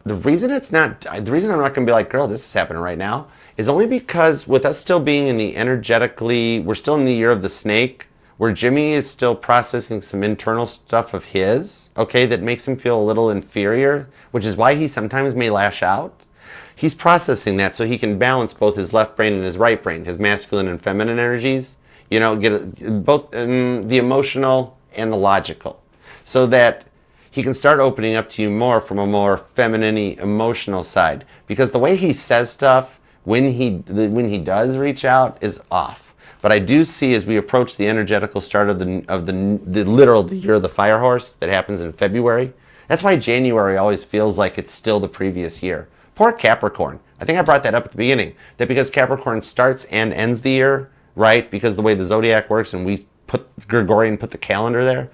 Speaker 2: reason I'm not going to be like, girl, this is happening right now, is only because with us still being in the energetically, we're still in the year of the snake, where Jimmy is still processing some internal stuff of his, okay, that makes him feel a little inferior, which is why he sometimes may lash out. He's processing that so he can balance both his left brain and his right brain, his masculine and feminine energies, you know, get both the emotional and the logical, so that he can start opening up to you more from a more feminine, emotional side. Because the way he says stuff when he does reach out is off. But I do see as we approach the energetical start of the literal year of the fire horse that happens in February. That's why January always feels like it's still the previous year. Poor Capricorn. I think I brought that up at the beginning. That because Capricorn starts and ends the year, right? Because the way the Zodiac works and we put Gregorian, put the calendar there,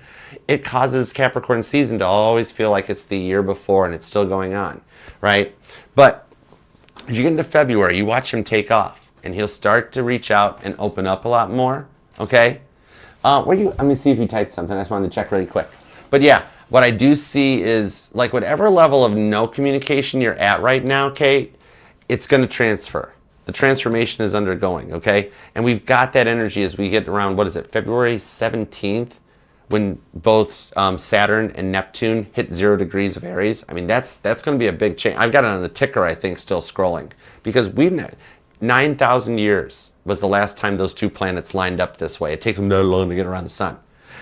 Speaker 2: it causes Capricorn season to always feel like it's the year before and it's still going on, right? But as you get into February, you watch him take off. And he'll start to reach out and open up a lot more, okay? Let me see if you typed something. I just wanted to check really quick. But yeah, what I do see is, like, whatever level of no communication you're at right now, Kate, it's going to transfer. The transformation is undergoing, okay? And we've got that energy as we get around, what is it, February 17th, when both Saturn and Neptune hit 0 degrees of Aries. I mean, that's going to be a big change. I've got it on the ticker, I think, still scrolling. Because 9,000 years was the last time those two planets lined up this way. It takes them that long to get around the sun.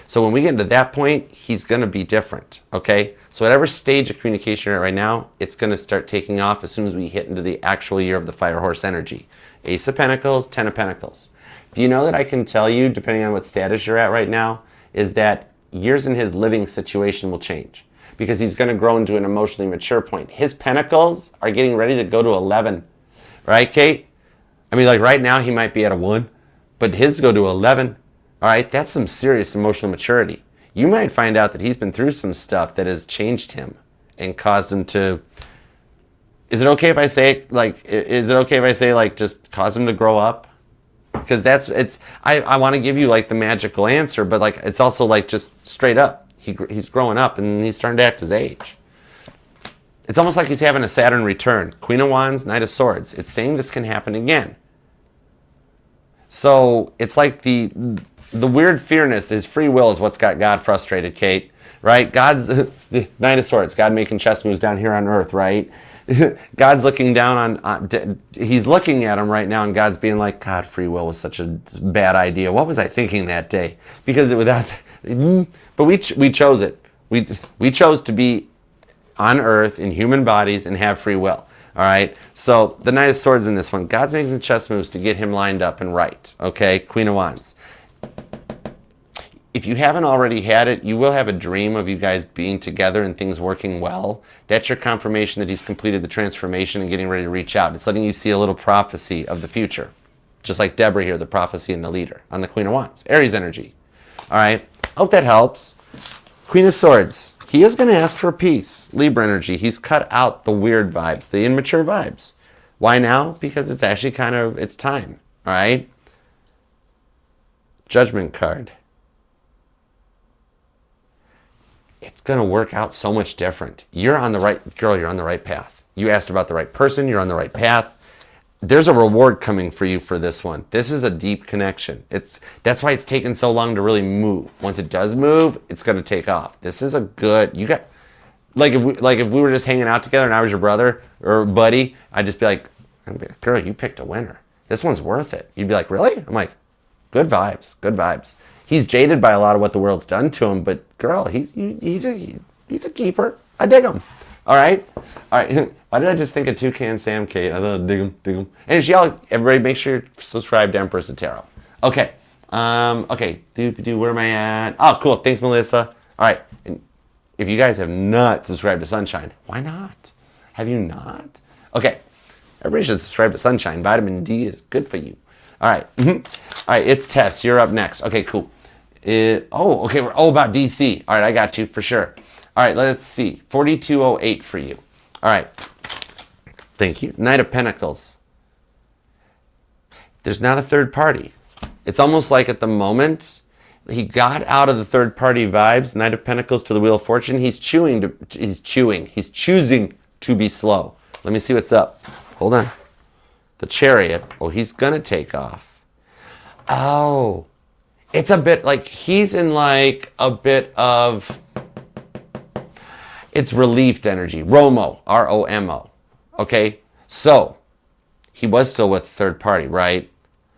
Speaker 2: So when we get into that point, he's going to be different, okay? So whatever stage of communication you're at right now, it's going to start taking off as soon as we hit into the actual year of the fire horse energy. Ace of Pentacles, Ten of Pentacles. Do you know that I can tell you, depending on what status you're at right now, is that years in his living situation will change because he's going to grow into an emotionally mature point. His Pentacles are getting ready to go to 11, right, Kate? I mean, like right now he might be at a 1, but his go to 11. All right, that's some serious emotional maturity. You might find out that he's been through some stuff that has changed him and caused him to. Is it okay if I say just cause him to grow up? Because I want to give you like the magical answer, but like it's also like just straight up. He's growing up and he's starting to act his age. It's almost like he's having a Saturn return. Queen of Wands, Knight of Swords. It's saying this can happen again. So it's like the weird fearness is free will is what's got God frustrated, Kate. Right? God's the Knight of Swords. God making chess moves down here on Earth, right? God's looking down on he's looking at him right now, and God's being like, God, free will was such a bad idea. What was I thinking that day? Because without, but we chose it. We chose to be on Earth in human bodies and have free will. All right. So the Knight of Swords in this one, God's making the chess moves to get him lined up and right. Okay. Queen of Wands. If you haven't already had it, you will have a dream of you guys being together and things working well. That's your confirmation that he's completed the transformation and getting ready to reach out. It's letting you see a little prophecy of the future. Just like Deborah here, the prophecy and the leader on the Queen of Wands. Aries energy. All right. Hope that helps. Queen of Swords. He is going to ask for peace. Libra energy. He's cut out the weird vibes, the immature vibes. Why now? Because it's actually it's time. All right. Judgment card. It's going to work out so much different. You're on the right, girl, you're on the right path. You asked about the right person, you're on the right path. There's a reward coming for you for this one. This is a deep connection. That's why it's taken so long to really move. Once it does move, it's going to take off. This is a good, you got, like if we were just hanging out together and I was your brother or buddy, I'd just be like, girl, you picked a winner. This one's worth it. You'd be like, really? I'm like, good vibes, good vibes. He's jaded by a lot of what the world's done to him, but girl, he's a keeper. I dig him. All right. Why did I just think of Toucan Sam, Kate? I thought dig him. And everybody, make sure you're subscribed to Empress of Tarot. Okay. Okay. Where am I at? Oh, cool. Thanks, Melissa. All right. And if you guys have not subscribed to Sunshine, why not? Have you not? Okay. Everybody should subscribe to Sunshine. Vitamin D is good for you. All right. All right. It's Tess. You're up next. Okay, cool. Okay. We're about DC. All right. I got you for sure. All right. Let's see. 4208 for you. All right. Thank you. Knight of Pentacles. There's not a third party. It's almost like at the moment he got out of the third party vibes. Knight of Pentacles to the Wheel of Fortune. He's choosing to be slow. Let me see what's up. Hold on. The Chariot. Oh, he's going to take off. Oh, it's a bit like he's in like a bit of, it's relieved energy. Romo, R-O-M-O. Okay, so he was still with third party, right?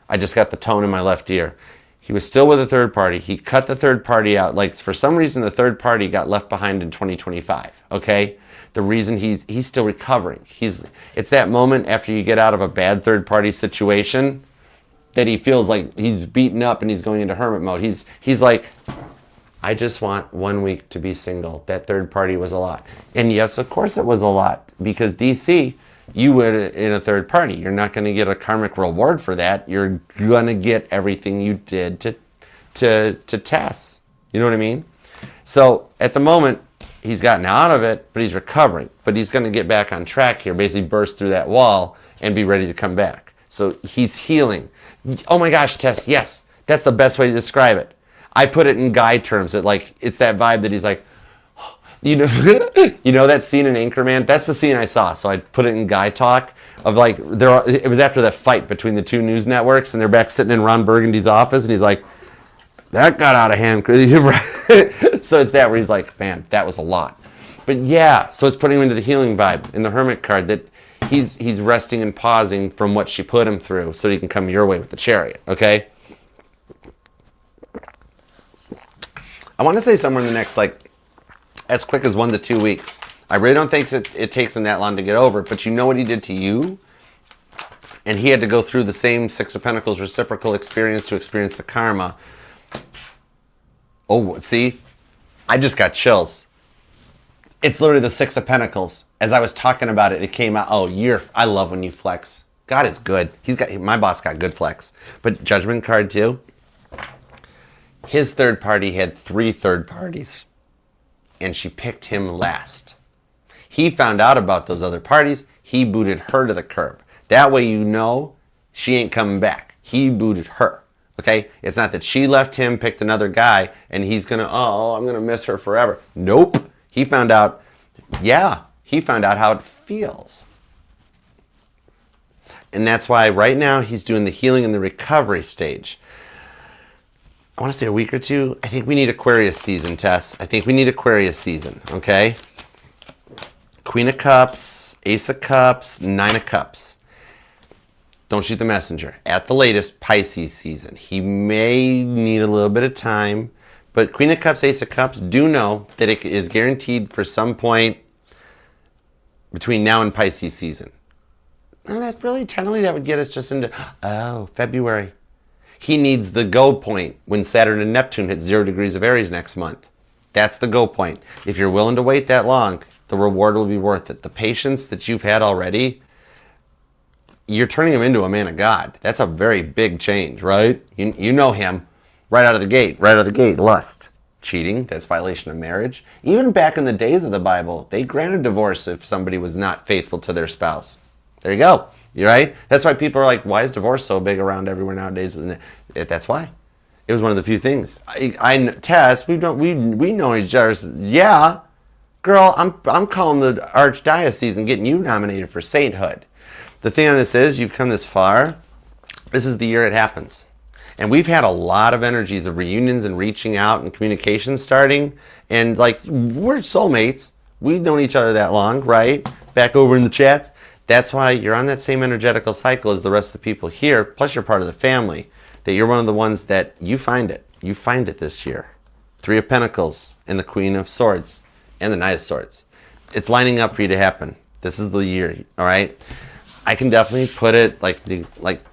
Speaker 2: I just got the tone in my left ear. He was still with a third party. He cut the third party out. Like for some reason, the third party got left behind in 2025. Okay, the reason he's still recovering. It's that moment after you get out of a bad third party situation that he feels like he's beaten up and he's going into hermit mode. He's like, I just want 1 week to be single. That third party was a lot. And yes, of course it was a lot because DC, you were in a third party. You're not going to get a karmic reward for that. You're going to get everything you did to Tess. You know what I mean? So at the moment, he's gotten out of it, but he's recovering. But he's going to get back on track here, basically burst through that wall and be ready to come back. So he's healing. Oh my gosh, Tess, yes. That's the best way to describe it. I put it in guy terms. It's that vibe that he's like, you know that scene in Anchorman? That's the scene I saw. So I put it in guy talk of like, it was after that fight between the two news networks and they're back sitting in Ron Burgundy's office and he's like, that got out of hand. So it's that where he's like, man, that was a lot. But yeah, so it's putting him into the healing vibe in the Hermit card that he's resting and pausing from what she put him through so he can come your way with the Chariot, okay? I want to say somewhere in the next, like, as quick as 1 to 2 weeks. I really don't think it takes him that long to get over it, but you know what he did to you? And he had to go through the same Six of Pentacles reciprocal experience to experience the karma. Oh, see? I just got chills. It's literally the Six of Pentacles. As I was talking about it, it came out. Oh, I love when you flex. God is good. My boss got good flex. But Judgment card too. His third party had 3 third parties. And she picked him last. He found out about those other parties. He booted her to the curb. That way you know she ain't coming back. He booted her. Okay? It's not that she left him, picked another guy, and he's going to, I'm going to miss her forever. Nope. He found out, yeah, He found out how it feels. And that's why right now he's doing the healing and the recovery stage. I want to say a week or two. I think we need Aquarius season, Tess. I think we need Aquarius season, okay? Queen of Cups, Ace of Cups, Nine of Cups. Don't shoot the messenger. At the latest, Pisces season. He may need a little bit of time, but Queen of Cups, Ace of Cups, do know that it is guaranteed for some point between now and Pisces season. And that's really, technically, that would get us just into, February. He needs the go point when Saturn and Neptune hit 0 degrees of Aries next month. That's the go point. If you're willing to wait that long, the reward will be worth it. The patience that you've had already, you're turning him into a man of God. That's a very big change, right? You know him right out of the gate. Lust. Cheating, that's violation of marriage. Even back in the days of the Bible, they granted divorce if somebody was not faithful to their spouse. There you go. You're right. That's why people are like, why is divorce so big around everywhere nowadays? That's why. It was one of the few things. Tess, we know each other. Yeah, girl, I'm calling the archdiocese and getting you nominated for sainthood. The thing on this is, you've come this far. This is the year it happens. And we've had a lot of energies of reunions and reaching out and communication starting. And like, we're soulmates. We've known each other that long, right? Back over in the chats. That's why you're on that same energetical cycle as the rest of the people here, plus you're part of the family, that you're one of the ones that you find it. You find it this year. 3 of Pentacles and the Queen of Swords and the Knight of Swords. It's lining up for you to happen. This is the year, all right? I can definitely put it like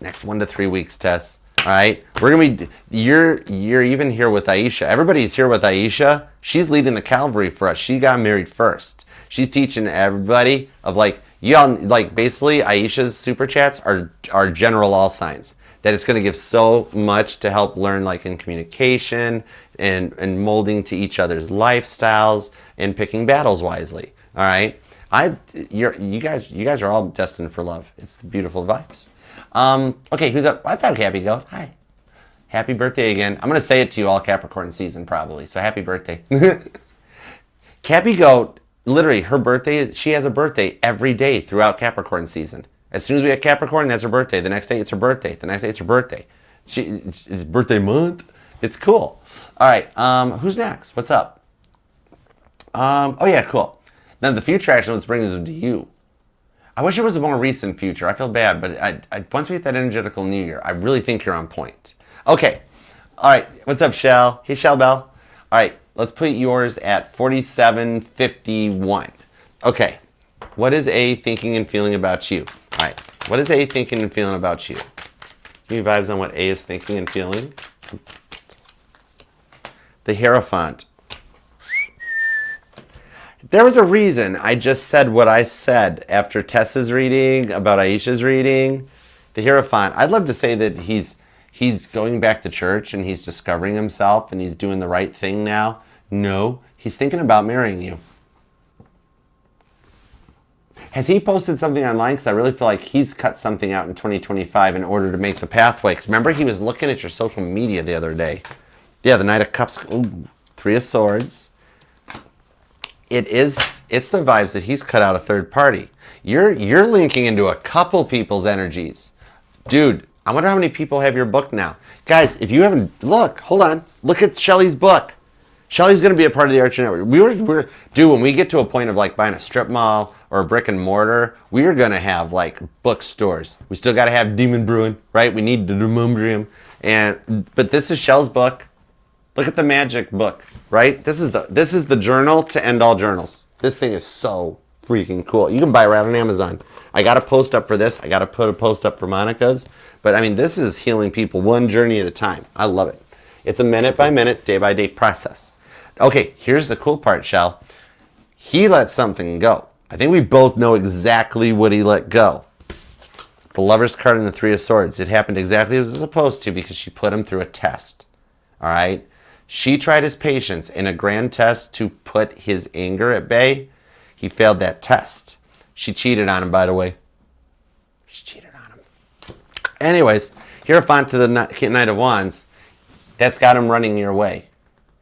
Speaker 2: next 1 to 3 weeks, Tess. All right, we're gonna be. You're even here with Aisha. Everybody's here with Aisha. She's leading the Calvary for us. She got married first. She's teaching everybody of basically Aisha's super chats are general all signs. That it's gonna give so much to help learn in communication and molding to each other's lifestyles and picking battles wisely. All right, you guys are all destined for love. It's the beautiful vibes. Okay, who's up? What's up, Cappy Goat? Hi. Happy birthday again. I'm going to say it to you all Capricorn season probably, so happy birthday. Cappy Goat, literally, her birthday, she has a birthday every day throughout Capricorn season. As soon as we have Capricorn, that's her birthday. The next day, it's her birthday. The next day, it's her birthday. It's birthday month. It's cool. All right, who's next? What's up? Oh, yeah, cool. Now, the future action, let's bring this to you. I wish it was a more recent future. I feel bad, but once we hit that energetical new year, I really think you're on point. Okay. All right. What's up, Shell? Hey, Shell Bell. All right. Let's put yours at 4751. Okay. What is A thinking and feeling about you? All right. What is A thinking and feeling about you? Give me vibes on what A is thinking and feeling. The Hierophant. There was a reason I just said what I said after Tessa's reading, about Aisha's reading. The Hierophant, I'd love to say that he's going back to church and he's discovering himself and he's doing the right thing now. No, he's thinking about marrying you. Has he posted something online? Because I really feel like he's cut something out in 2025 in order to make the pathway. Because remember, he was looking at your social media the other day. Yeah, the Knight of Cups, ooh, 3 of Swords. It's the vibes that he's cut out a third party. You're linking into a couple people's energies. Dude, I wonder how many people have your book now. Guys, if you haven't, hold on. Look at Shelly's book. Shelly's going to be a part of the Archer Network. Dude, when we get to a point of buying a strip mall or a brick and mortar, we're going to have bookstores. We still got to have Demon Brewing, right? We need the Demumbrium. But this is Shell's book. Look at the magic book, right? This is the journal to end all journals. This thing is so freaking cool. You can buy it right on Amazon. I got a post up for this. I got to put a post up for Monica's. But I mean, this is healing people one journey at a time. I love it. It's a minute by minute, day by day process. Okay, here's the cool part, Shell. He let something go. I think we both know exactly what he let go. The Lover's card and the 3 of Swords. It happened exactly as it was supposed to because she put him through a test. All right? She tried his patience in a grand test to put his anger at bay. He failed that test. She cheated on him, by the way. She cheated on him. Anyways, Hierophant to the Knight of Wands. That's got him running your way.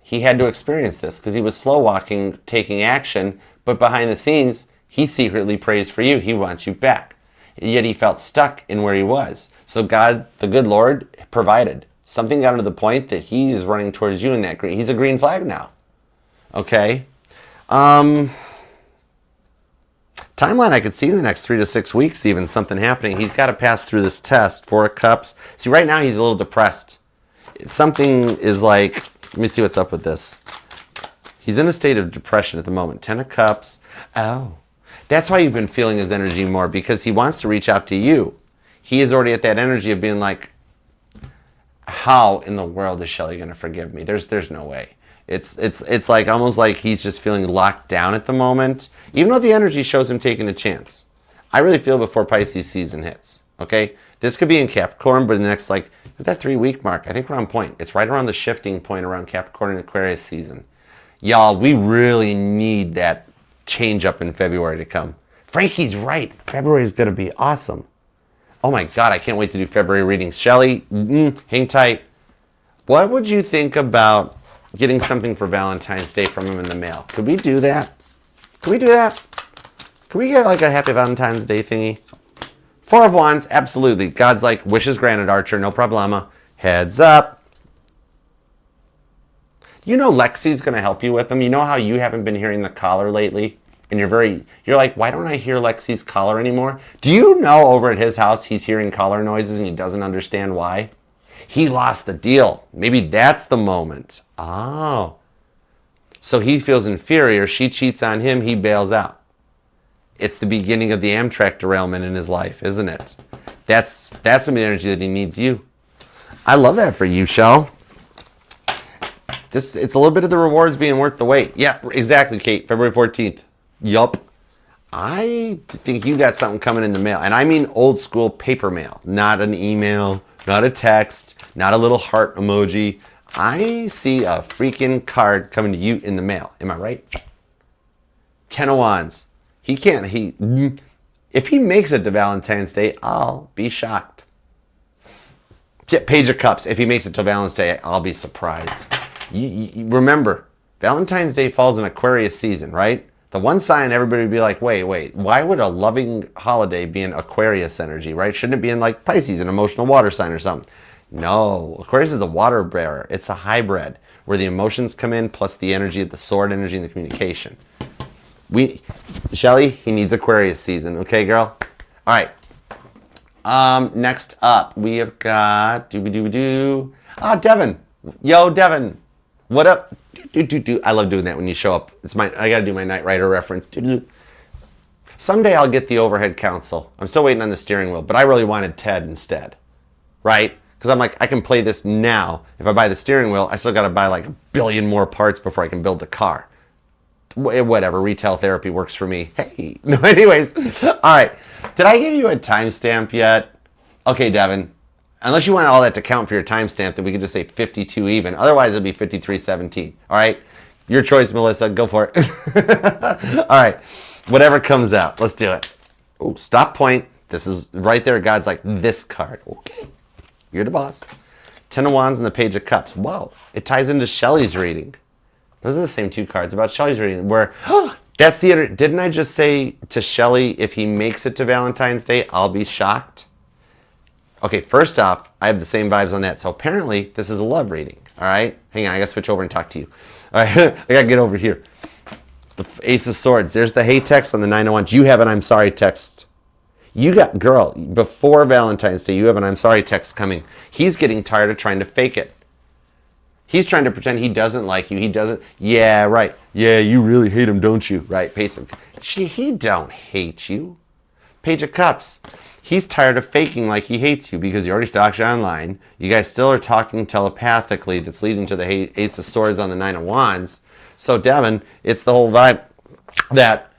Speaker 2: He had to experience this because he was slow walking, taking action, but behind the scenes, He secretly prays for you. He wants you back. Yet he felt stuck in where he was. So God, the good Lord, provided. Something got to the point that he is running towards you in that green. He's a green flag now. Okay? Timeline, I could see in the next 3 to 6 weeks even something happening. He's got to pass through this test. 4 of Cups. See, right now he's a little depressed. Something is like, let me see what's up with this. He's in a state of depression at the moment. 10 of Cups. Oh. That's why you've been feeling his energy more, because he wants to reach out to you. He is already at that energy of being like, how in the world is Shelly going to forgive me? There's no way. It's like almost like he's just feeling locked down at the moment, even though the energy shows him taking a chance. I really feel before Pisces season hits, okay? This could be in Capricorn, but in the next, like, that 3-week mark, I think we're on point. It's right around the shifting point around Capricorn and Aquarius season. Y'all, we really need that change up in February to come. Frankie's right. February is going to be awesome. Oh my God, I can't wait to do February readings. Shelly, hang tight. What would you think about getting something for Valentine's Day from him in the mail? Could we do that? Could we do that? Could we get like a happy Valentine's Day thingy? 4 of Wands, absolutely. God's like, wishes granted, Archer, no problema. Heads up. You know Lexi's going to help you with them. You know how you haven't been hearing the collar lately? And you're like, why don't I hear Lexi's collar anymore? Do you know over at his house he's hearing collar noises and he doesn't understand why? He lost the deal. Maybe that's the moment. Oh. So he feels inferior. She cheats on him. He bails out. It's the beginning of the Amtrak derailment in his life, isn't it? That's some energy that he needs you. I love that for you, Shell. It's a little bit of the rewards being worth the wait. Yeah, exactly, Kate. February 14th. Yup. I think you got something coming in the mail. And I mean old school paper mail. Not an email, not a text, not a little heart emoji. I see a freaking card coming to you in the mail. Am I right? 10 of Wands. If he makes it to Valentine's Day, I'll be shocked. Get Page of Cups. If he makes it to Valentine's Day, I'll be surprised. You remember, Valentine's Day falls in Aquarius season, right? The one sign everybody would be like, wait, why would a loving holiday be in Aquarius energy, right? Shouldn't it be in like Pisces, an emotional water sign or something? No, Aquarius is the water bearer. It's a hybrid where the emotions come in plus the energy of the sword energy and the communication. Shelly, he needs Aquarius season. Okay, girl? All right. Next up, we have got, Devin. Yo, Devin. What up? I love doing that when you show up. I got to do my Knight Rider reference. Someday I'll get the overhead console. I'm still waiting on the steering wheel, but I really wanted Ted instead, right? Because I'm like, I can play this now. If I buy the steering wheel, I still got to buy like 1 billion more parts before I can build the car. Whatever, retail therapy works for me. Hey, no, anyways. All right. Did I give you a timestamp yet? Okay, Devin. Unless you want all that to count for your timestamp, then we could just say 52 even. Otherwise, it'll be 53:17. All right? Your choice, Melissa. Go for it. All right. Whatever comes out. Let's do it. Oh, stop point. This is right there. God's like, this card. Okay. You're the boss. 10 of Wands and the Page of Cups. Whoa. It ties into Shelly's reading. Those are the same 2 cards about Shelly's reading. Where, that's the other. Didn't I just say to Shelly, if he makes it to Valentine's Day, I'll be shocked? Okay, first off, I have the same vibes on that. So apparently, this is a love reading. All right? Hang on, I got to switch over and talk to you. All right, I got to get over here. The Ace of Swords. There's the hey text on the 9 of Wands. You have an I'm sorry text. You got, girl, before Valentine's Day, you have an I'm sorry text coming. He's getting tired of trying to fake it. He's trying to pretend he doesn't like you. He doesn't. Yeah, right. Yeah, you really hate him, don't you? Right, Pacing. He don't hate you. Page of Cups. He's tired of faking like he hates you because he already stalks you online. You guys still are talking telepathically. That's leading to the Ace of Swords on the 9 of Wands. So, Devin, it's the whole vibe that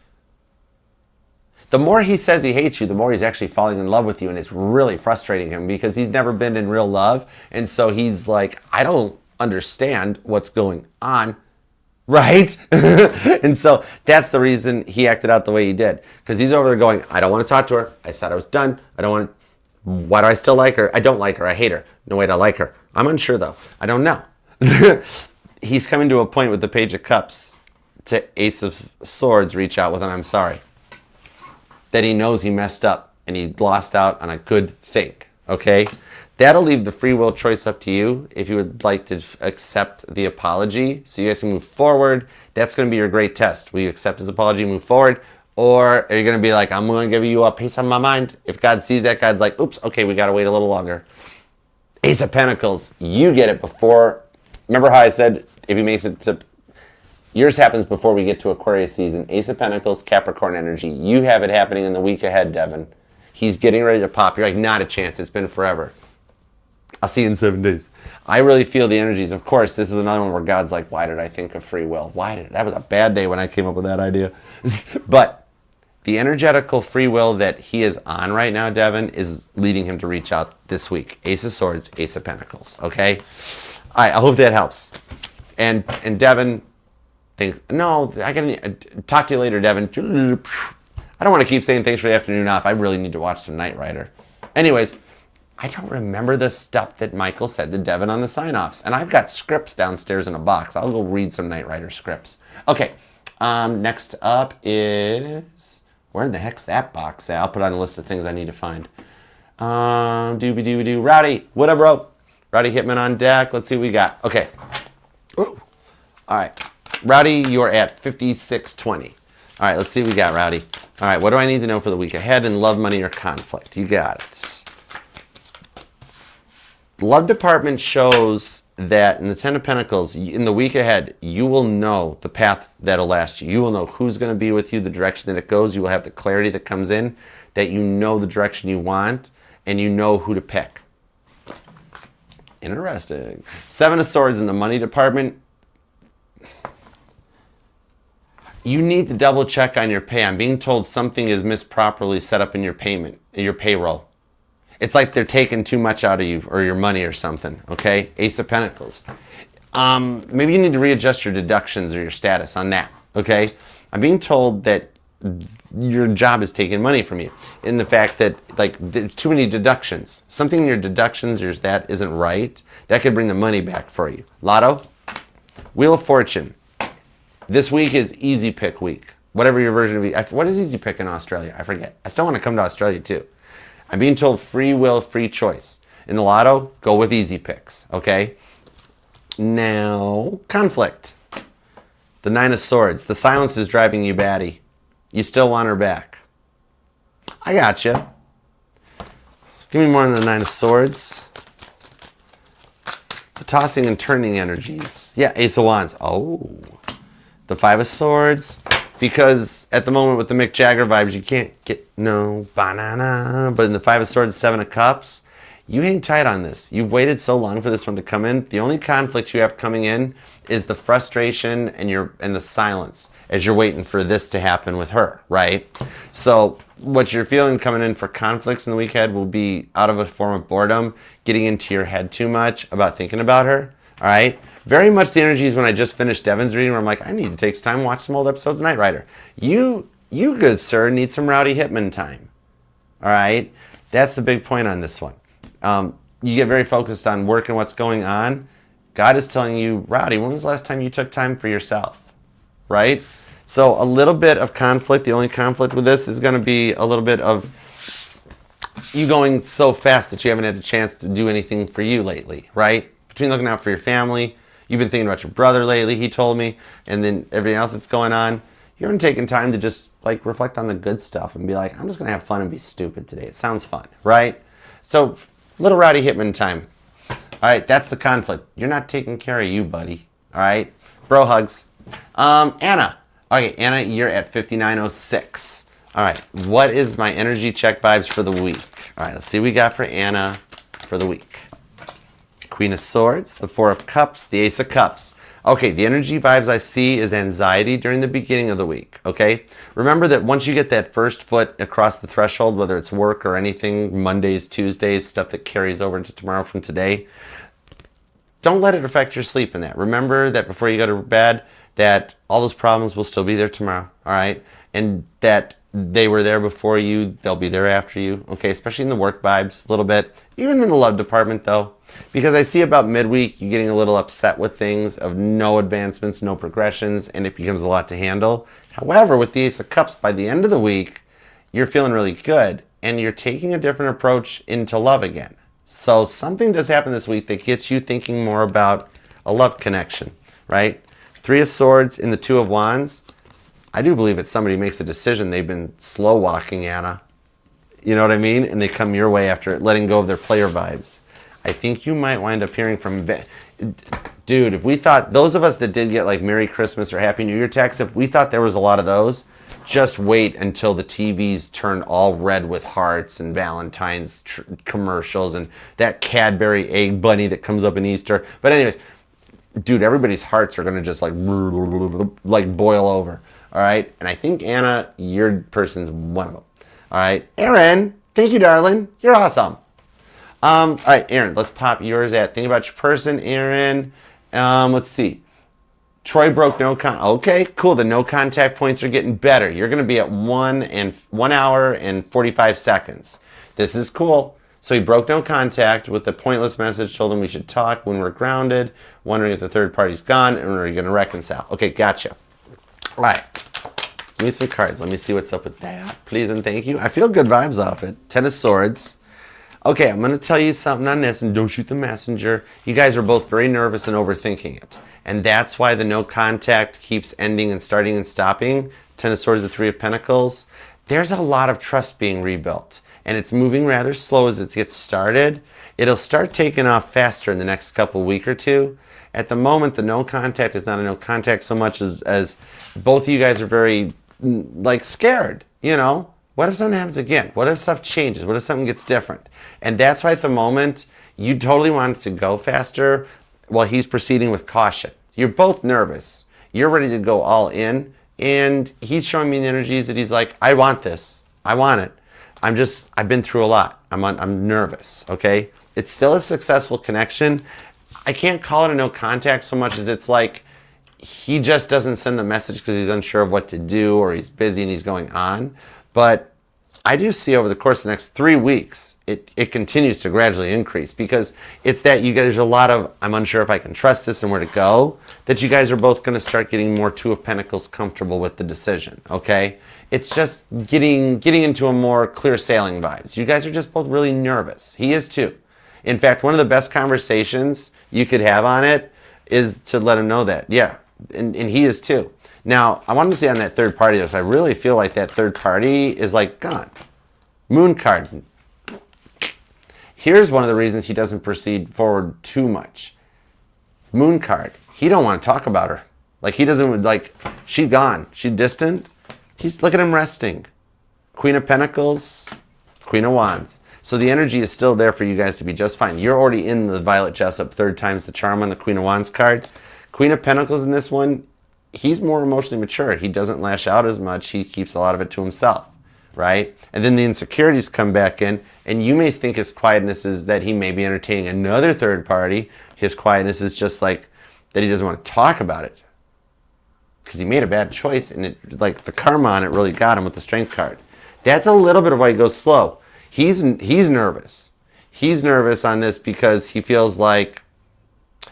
Speaker 2: the more he says he hates you, the more he's actually falling in love with you. And it's really frustrating him because he's never been in real love. And so he's like, I don't understand what's going on. Right? And so that's the reason he acted out the way he did. Because he's over there going, I don't want to talk to her. I said I was done. I don't want to. Why do I still like her? I don't like her. I hate her. No way to like her. I'm unsure though. I don't know. He's coming to a point with the Page of Cups to Ace of Swords reach out with an I'm sorry. that he knows he messed up and he lost out on a good thing, okay? That'll leave the free will choice up to you if you would like to accept the apology so you guys can move forward. That's going to be your great test. Will you accept his apology and move forward? Or are you going to be like, I'm going to give you a piece of my mind? If God sees that, God's like, oops, okay, we got to wait a little longer. Ace of Pentacles, you get it before. Remember how I said if he makes it to, yours happens before we get to Aquarius season. Ace of Pentacles, Capricorn energy. You have it happening in the week ahead, Devin. He's getting ready to pop. You're like, not a chance. It's been forever. I'll see you in 7 days. I really feel the energies. Of course, this is another one where God's like, why did I think of free will? That was a bad day when I came up with that idea. But the energetical free will that he is on right now, Devin, is leading him to reach out this week. Ace of Swords, Ace of Pentacles, okay? All right, I hope that helps. And Devin, no, I can talk to you later, Devin. I don't want to keep saying thanks for the afternoon off. I really need to watch some Knight Rider. Anyways, I don't remember the stuff that Michael said to Devin on the sign-offs. And I've got scripts downstairs in a box. I'll go read some Knight Rider scripts. Okay, next up is... Where in the heck's that box at? I'll put on a list of things I need to find. Doobie-doo-doo. Rowdy, what up, bro? Rowdy Hitman on deck. Let's see what we got. Okay. Ooh. All right. Rowdy, you're at 5620. All right, let's see what we got, Rowdy. All right, what do I need to know for the week ahead in love, money, or conflict? You got it. Love department shows that in the Ten of Pentacles, in the week ahead, you will know the path that'll last you. You will know who's going to be with you, the direction that it goes. You will have the clarity that comes in, that you know the direction you want, and you know who to pick. Interesting. Seven of Swords in the money department. You need to double check on your pay. I'm being told something is misproperly set up in your payment, your payroll. It's like they're taking too much out of you or your money or something, okay? Ace of Pentacles. Maybe you need to readjust your deductions or your status on that, okay? I'm being told that your job is taking money from you in the fact that, like, there's too many deductions. Something in your deductions or that isn't right. That could bring the money back for you. Lotto, Wheel of Fortune. This week is Easy Pick week. Whatever your version of what is Easy Pick in Australia? I forget. I still want to come to Australia too. I'm being told free will, free choice. In the lotto, go with easy picks, okay? Now, conflict. The Nine of Swords. The silence is driving you batty. You still want her back. I got you. Give me more on the Nine of Swords. The tossing and turning energies. Yeah, Ace of Wands. Oh. The Five of Swords. Because at the moment with the Mick Jagger vibes, you can't get no banana. But in the Five of Swords, Seven of Cups, you hang tight on this. You've waited so long for this one to come in. The only conflict you have coming in is the frustration and the silence as you're waiting for this to happen with her, right? So what you're feeling coming in for conflicts in the week ahead will be out of a form of boredom, getting into your head too much about thinking about her, all right? Very much the energies when I just finished Devin's reading where I'm like, I need to take some time and watch some old episodes of Knight Rider. You good sir, need some Rowdy Hitman time. All right? That's the big point on this one. You get very focused on work and what's going on. God is telling you, Rowdy, when was the last time you took time for yourself? Right? So a little bit of conflict. The only conflict with this is going to be a little bit of you going so fast that you haven't had a chance to do anything for you lately, right? Between looking out for your family, you've been thinking about your brother lately, he told me, and then everything else that's going on. You haven't taken time to just like reflect on the good stuff and be like, I'm just going to have fun and be stupid today. It sounds fun, right? So little Rowdy Hitman time. All right, that's the conflict. You're not taking care of you, buddy. All right? Bro hugs. Anna. Okay, Anna, you're at 5906. All right, what is my energy check vibes for the week? All right, let's see what we got for Anna for the week. Queen of Swords, the Four of Cups, the Ace of Cups. Okay, the energy vibes I see is anxiety during the beginning of the week, okay? Remember that once you get that first foot across the threshold, whether it's work or anything, Mondays, Tuesdays, stuff that carries over to tomorrow from today, don't let it affect your sleep in that. Remember that before you go to bed, that all those problems will still be there tomorrow, all right? And that they were there before you, they'll be there after you, okay? Especially in the work vibes a little bit. Even in the love department, though. Because I see about midweek, you getting a little upset with things of no advancements, no progressions, and it becomes a lot to handle. However, with the Ace of Cups, by the end of the week, you're feeling really good and you're taking a different approach into love again. So something does happen this week that gets you thinking more about a love connection, right? 3 of Swords in the 2 of Wands. I do believe it's somebody makes a decision. They've been slow walking, Anna. You know what I mean? And they come your way after letting go of their player vibes. I think you might wind up hearing from... Dude, if we thought... Those of us that did get like Merry Christmas or Happy New Year texts, if we thought there was a lot of those, just wait until the TVs turn all red with hearts and Valentine's commercials and that Cadbury egg bunny that comes up in Easter. But anyways, dude, everybody's hearts are going to just like boil over. All right? And I think, Anna, your person's one of them. All right? Aaron, thank you, darling. You're awesome. All right, Aaron, let's pop yours at. Think about your person, Aaron. Let's see. Troy broke no contact. Okay, cool. The no contact points are getting better. You're going to be at 1 hour and 45 seconds. This is cool. So he broke no contact with the pointless message, told him we should talk when we're grounded, wondering if the third party's gone, and are you going to reconcile? Okay, gotcha. All right. Give me some cards. Let me see what's up with that. Please and thank you. I feel good vibes off it. 10 of Swords. Okay, I'm going to tell you something on this, and don't shoot the messenger. You guys are both very nervous and overthinking it. And that's why the no contact keeps ending and starting and stopping. 10 of Swords, the 3 of Pentacles. There's a lot of trust being rebuilt. And it's moving rather slow as it gets started. It'll start taking off faster in the next couple week or two. At the moment, the no contact is not a no contact so much as both of you guys are very, like, scared, you know? What if something happens again? What if stuff changes? What if something gets different? And that's why at the moment, you totally want it to go faster while he's proceeding with caution. You're both nervous. You're ready to go all in. And he's showing me the energies that he's like, I want this. I want it. I've been through a lot. I'm nervous, okay? It's still a successful connection. I can't call it a no contact so much as it's like he just doesn't send the message because he's unsure of what to do or he's busy and he's going on. But I do see over the course of the next 3 weeks, it continues to gradually increase because it's that you guys, there's a lot of, I'm unsure if I can trust this and where to go, that you guys are both going to start getting more 2 of Pentacles comfortable with the decision, okay? It's just getting into a more clear sailing vibes. You guys are just both really nervous. He is too. In fact, one of the best conversations you could have on it is to let him know that, yeah, and he is too. Now, I wanted to see on that third party, because I really feel like that third party is like gone. Moon card. Here's one of the reasons he doesn't proceed forward too much. Moon card. He don't want to talk about her. Like he doesn't, like, she's gone. She's distant. Look at him resting. Queen of Pentacles, Queen of Wands. So the energy is still there for you guys to be just fine. You're already in the Violet Jessup, 3rd times the charm on the Queen of Wands card. Queen of Pentacles in this one, he's more emotionally mature. He doesn't lash out as much. He keeps a lot of it to himself, right? And then the insecurities come back in, and you may think his quietness is that he may be entertaining another third party. His quietness is just like that he doesn't want to talk about it because he made a bad choice, and it, like the karma on it really got him with the Strength card. That's a little bit of why he goes slow. He's nervous. He's nervous on this because he feels like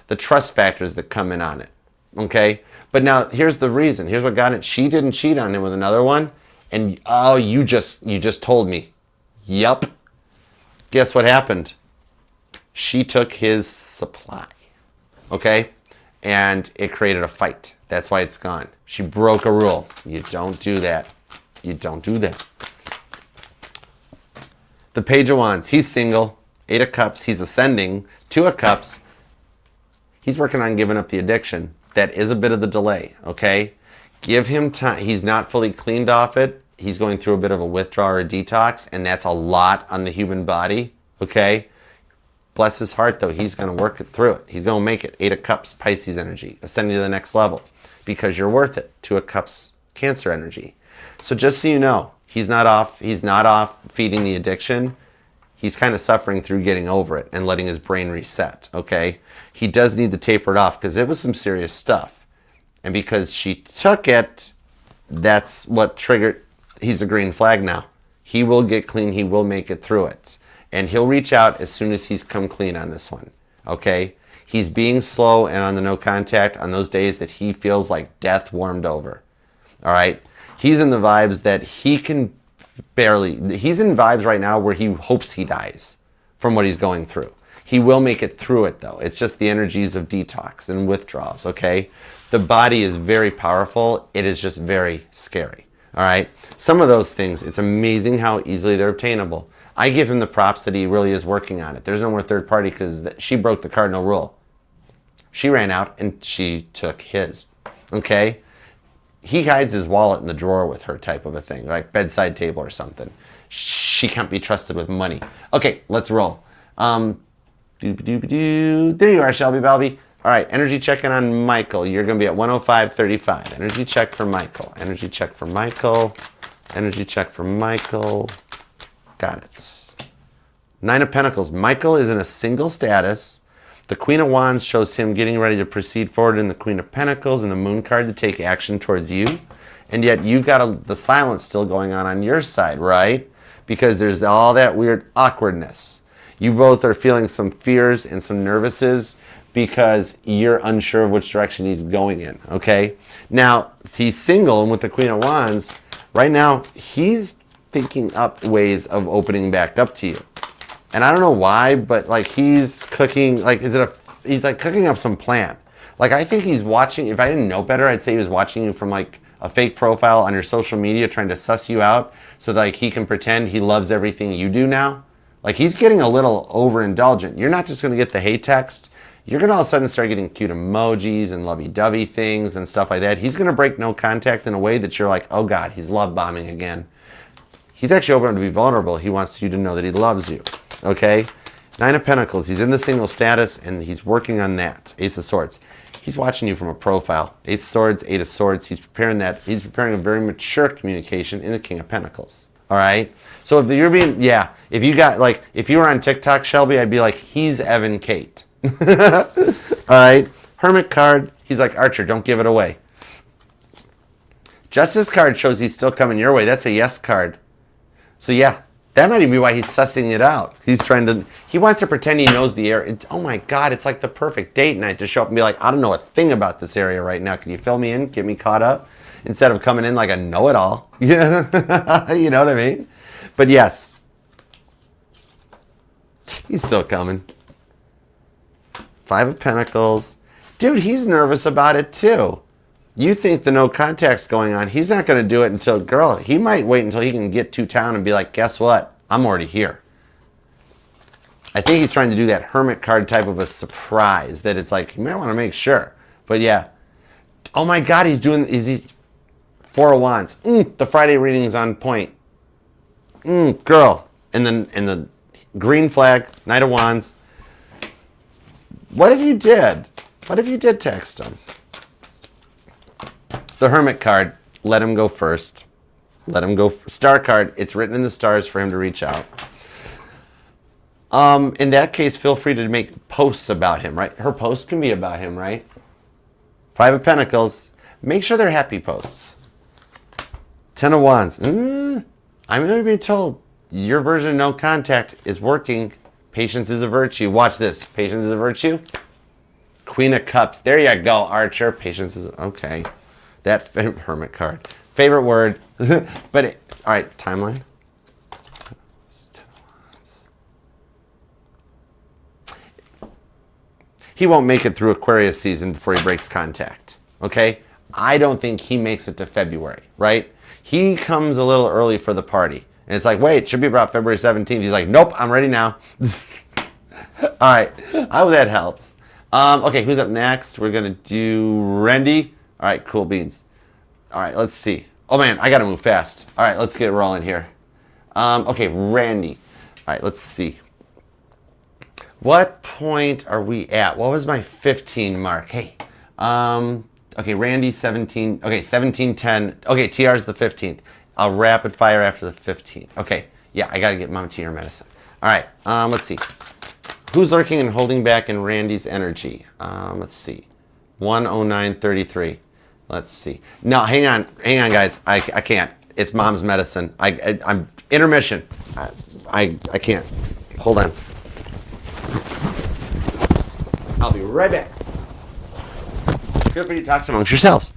Speaker 2: the trust factors that come in on it, okay? But now, here's the reason. Here's what got it. She didn't cheat on him with another one. And, oh, you just told me. Yup. Guess what happened? She took his supply. Okay? And it created a fight. That's why it's gone. She broke a rule. You don't do that. You don't do that. The Page of Wands. He's single. 8 of Cups. He's ascending. 2 of Cups. He's working on giving up the addiction. That is a bit of the delay, okay? Give him time. He's not fully cleaned off it. He's going through a bit of a withdrawal or a detox, and that's a lot on the human body, okay? Bless his heart, though. He's going to work it through it. He's going to make it. 8 of Cups, Pisces energy, ascending to the next level because you're worth it. 2 of Cups, Cancer energy. So just so you know, he's not off feeding the addiction. He's kind of suffering through getting over it and letting his brain reset, okay? He does need to taper it off because it was some serious stuff. And because she took it, that's what triggered, he's a green flag now. He will get clean, he will make it through it. And he'll reach out as soon as he's come clean on this one, okay? He's being slow and on the no contact on those days that he feels like death warmed over, all right? He's in the vibes that he can barely. He's in vibes right now where he hopes he dies from what he's going through. He will make it through it though. It's just the energies of detox and withdrawals, okay? The body is very powerful. It is just very scary, all right? Some of those things, it's amazing how easily they're obtainable. I give him the props that he really is working on it. There's no more third party because she broke the cardinal rule. She ran out and she took his, okay? He hides his wallet in the drawer with her type of a thing, like bedside table or something. She can't be trusted with money. Okay, let's roll. There you are, Shelby Balby. All right, energy check-in on Michael. You're going to be at 105.35. Energy check for Michael. Energy check for Michael. Energy check for Michael. Got it. 9 of Pentacles. Michael is in a single status. The Queen of Wands shows him getting ready to proceed forward in the Queen of Pentacles and the Moon card to take action towards you. And yet you've got the silence still going on your side, right? Because there's all that weird awkwardness. You both are feeling some fears and some nervouses because you're unsure of which direction he's going in, okay? Now, he's single, and with the Queen of Wands, right now, he's thinking up ways of opening back up to you. And I don't know why, but like he's cooking, like he's like cooking up some plan. Like I think he's watching, if I didn't know better, I'd say he was watching you from like a fake profile on your social media trying to suss you out so that like he can pretend he loves everything you do now. Like he's getting a little overindulgent. You're not just going to get the hate text. You're going to all of a sudden start getting cute emojis and lovey-dovey things and stuff like that. He's going to break no contact in a way that you're like, oh God, he's love bombing again. He's actually open to be vulnerable. He wants you to know that he loves you. Okay? 9 of Pentacles. He's in the single status and he's working on that. Ace of Swords. He's watching you from a profile. Ace of Swords, 8 of Swords. He's preparing that. He's preparing a very mature communication in the King of Pentacles. All right? So if you're being, yeah, if you got like, if you were on TikTok, Shelby, I'd be like, he's Evan Kate. All right? Hermit card. He's like, Archer, don't give it away. Justice card shows he's still coming your way. That's a yes card. So yeah, that might even be why he's sussing it out. He's trying to, he wants to pretend he knows the area. Oh my God, it's like the perfect date night to show up and be like, I don't know a thing about this area right now. Can you fill me in, get me caught up? Instead of coming in like a know-it-all. Yeah, you know what I mean? But yes, he's still coming. 5 of Pentacles. Dude, he's nervous about it too. You think the no contact's going on. He's not going to do it until, girl, he might wait until he can get to town and be like, guess what? I'm already here. I think he's trying to do that hermit card type of a surprise that it's like, you might want to make sure. But yeah. Oh my God, he's doing, he's 4 of Wands. The Friday reading is on point. Girl. And then the green flag, Knight of Wands. What if you did? What if you did text him? The Hermit card, let him go first. Let him go. Star card, it's written in the stars for him to reach out. In that case, feel free to make posts about him, right? Her posts can be about him, right? 5 of Pentacles, make sure they're happy posts. 10 of Wands, I'm going to be told your version of no contact is working. Patience is a virtue. Watch this. Patience is a virtue. Queen of Cups, there you go, Archer. Patience is, okay. That Hermit card. Favorite word. But, all right, timeline. He won't make it through Aquarius season before he breaks contact. Okay? I don't think he makes it to February, right? He comes a little early for the party. And it's like, wait, it should be about February 17th. He's like, nope, I'm ready now. All right. I hope that helps. Okay, who's up next? We're going to do Randy. All right, cool beans. All right, let's see. Oh, man, I got to move fast. All right, let's get rolling here. Okay, Randy. All right, let's see. What point are we at? What was my 15 mark? Hey, okay, Randy, 17. Okay, 17:10. Okay, TR is the 15th. I'll rapid fire after the 15th. Okay, yeah, I got to get Mama T your medicine. All right, let's see. Who's lurking and holding back in Randy's energy? Let's see. 109.33. Let's see. No, hang on, guys. I can't. It's Mom's medicine. I'm intermission. I can't. Hold on. I'll be right back. Feel free to talk amongst yourselves.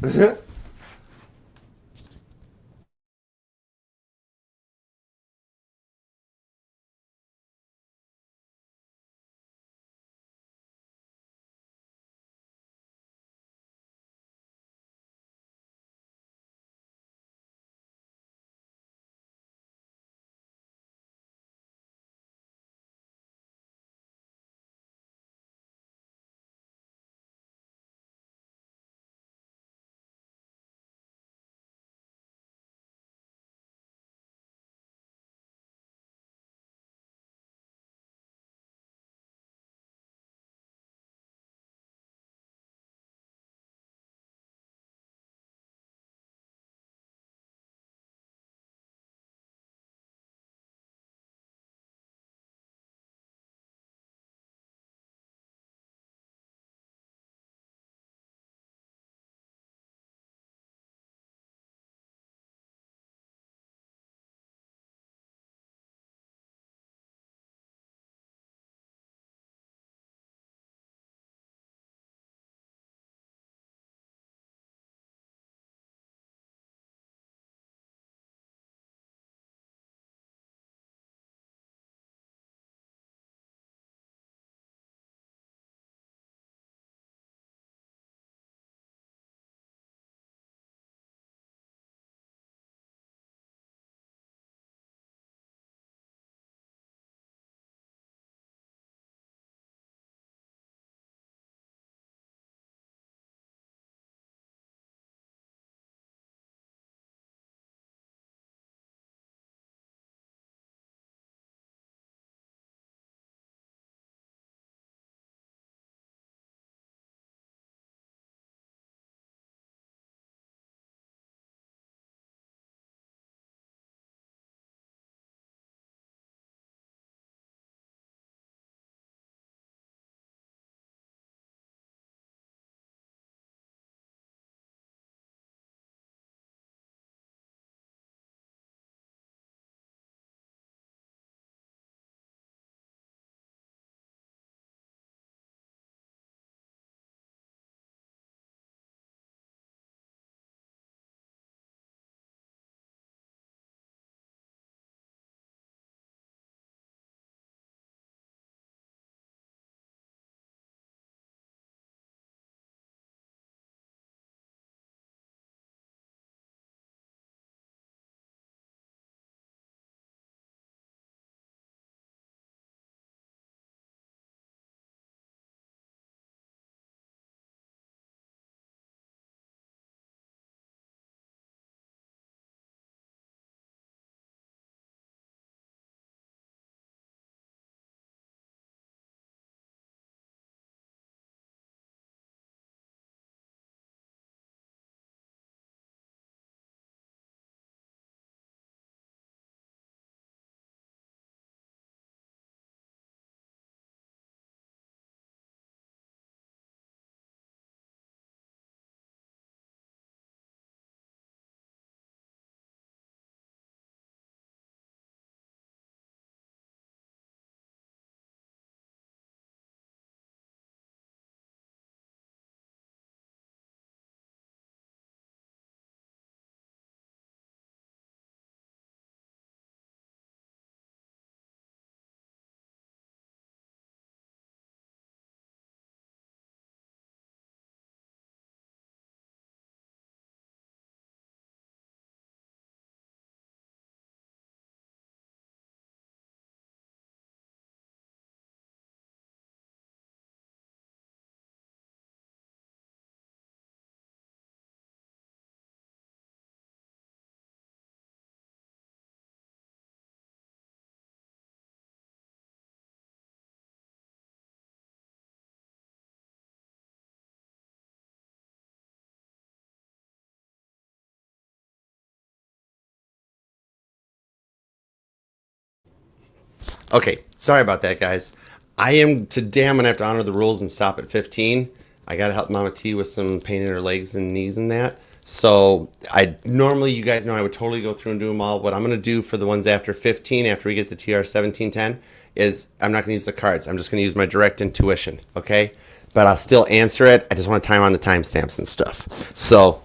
Speaker 2: Okay, sorry about that, guys. Today I'm gonna have to honor the rules and stop at 15. I gotta help Mama T with some pain in her legs and knees and that. So you guys know I would totally go through and do them all. What I'm gonna do for the ones after 15, after we get to TR 1710, is I'm not gonna use the cards. I'm just gonna use my direct intuition, okay? But I'll still answer it. I just want to time on the timestamps and stuff. So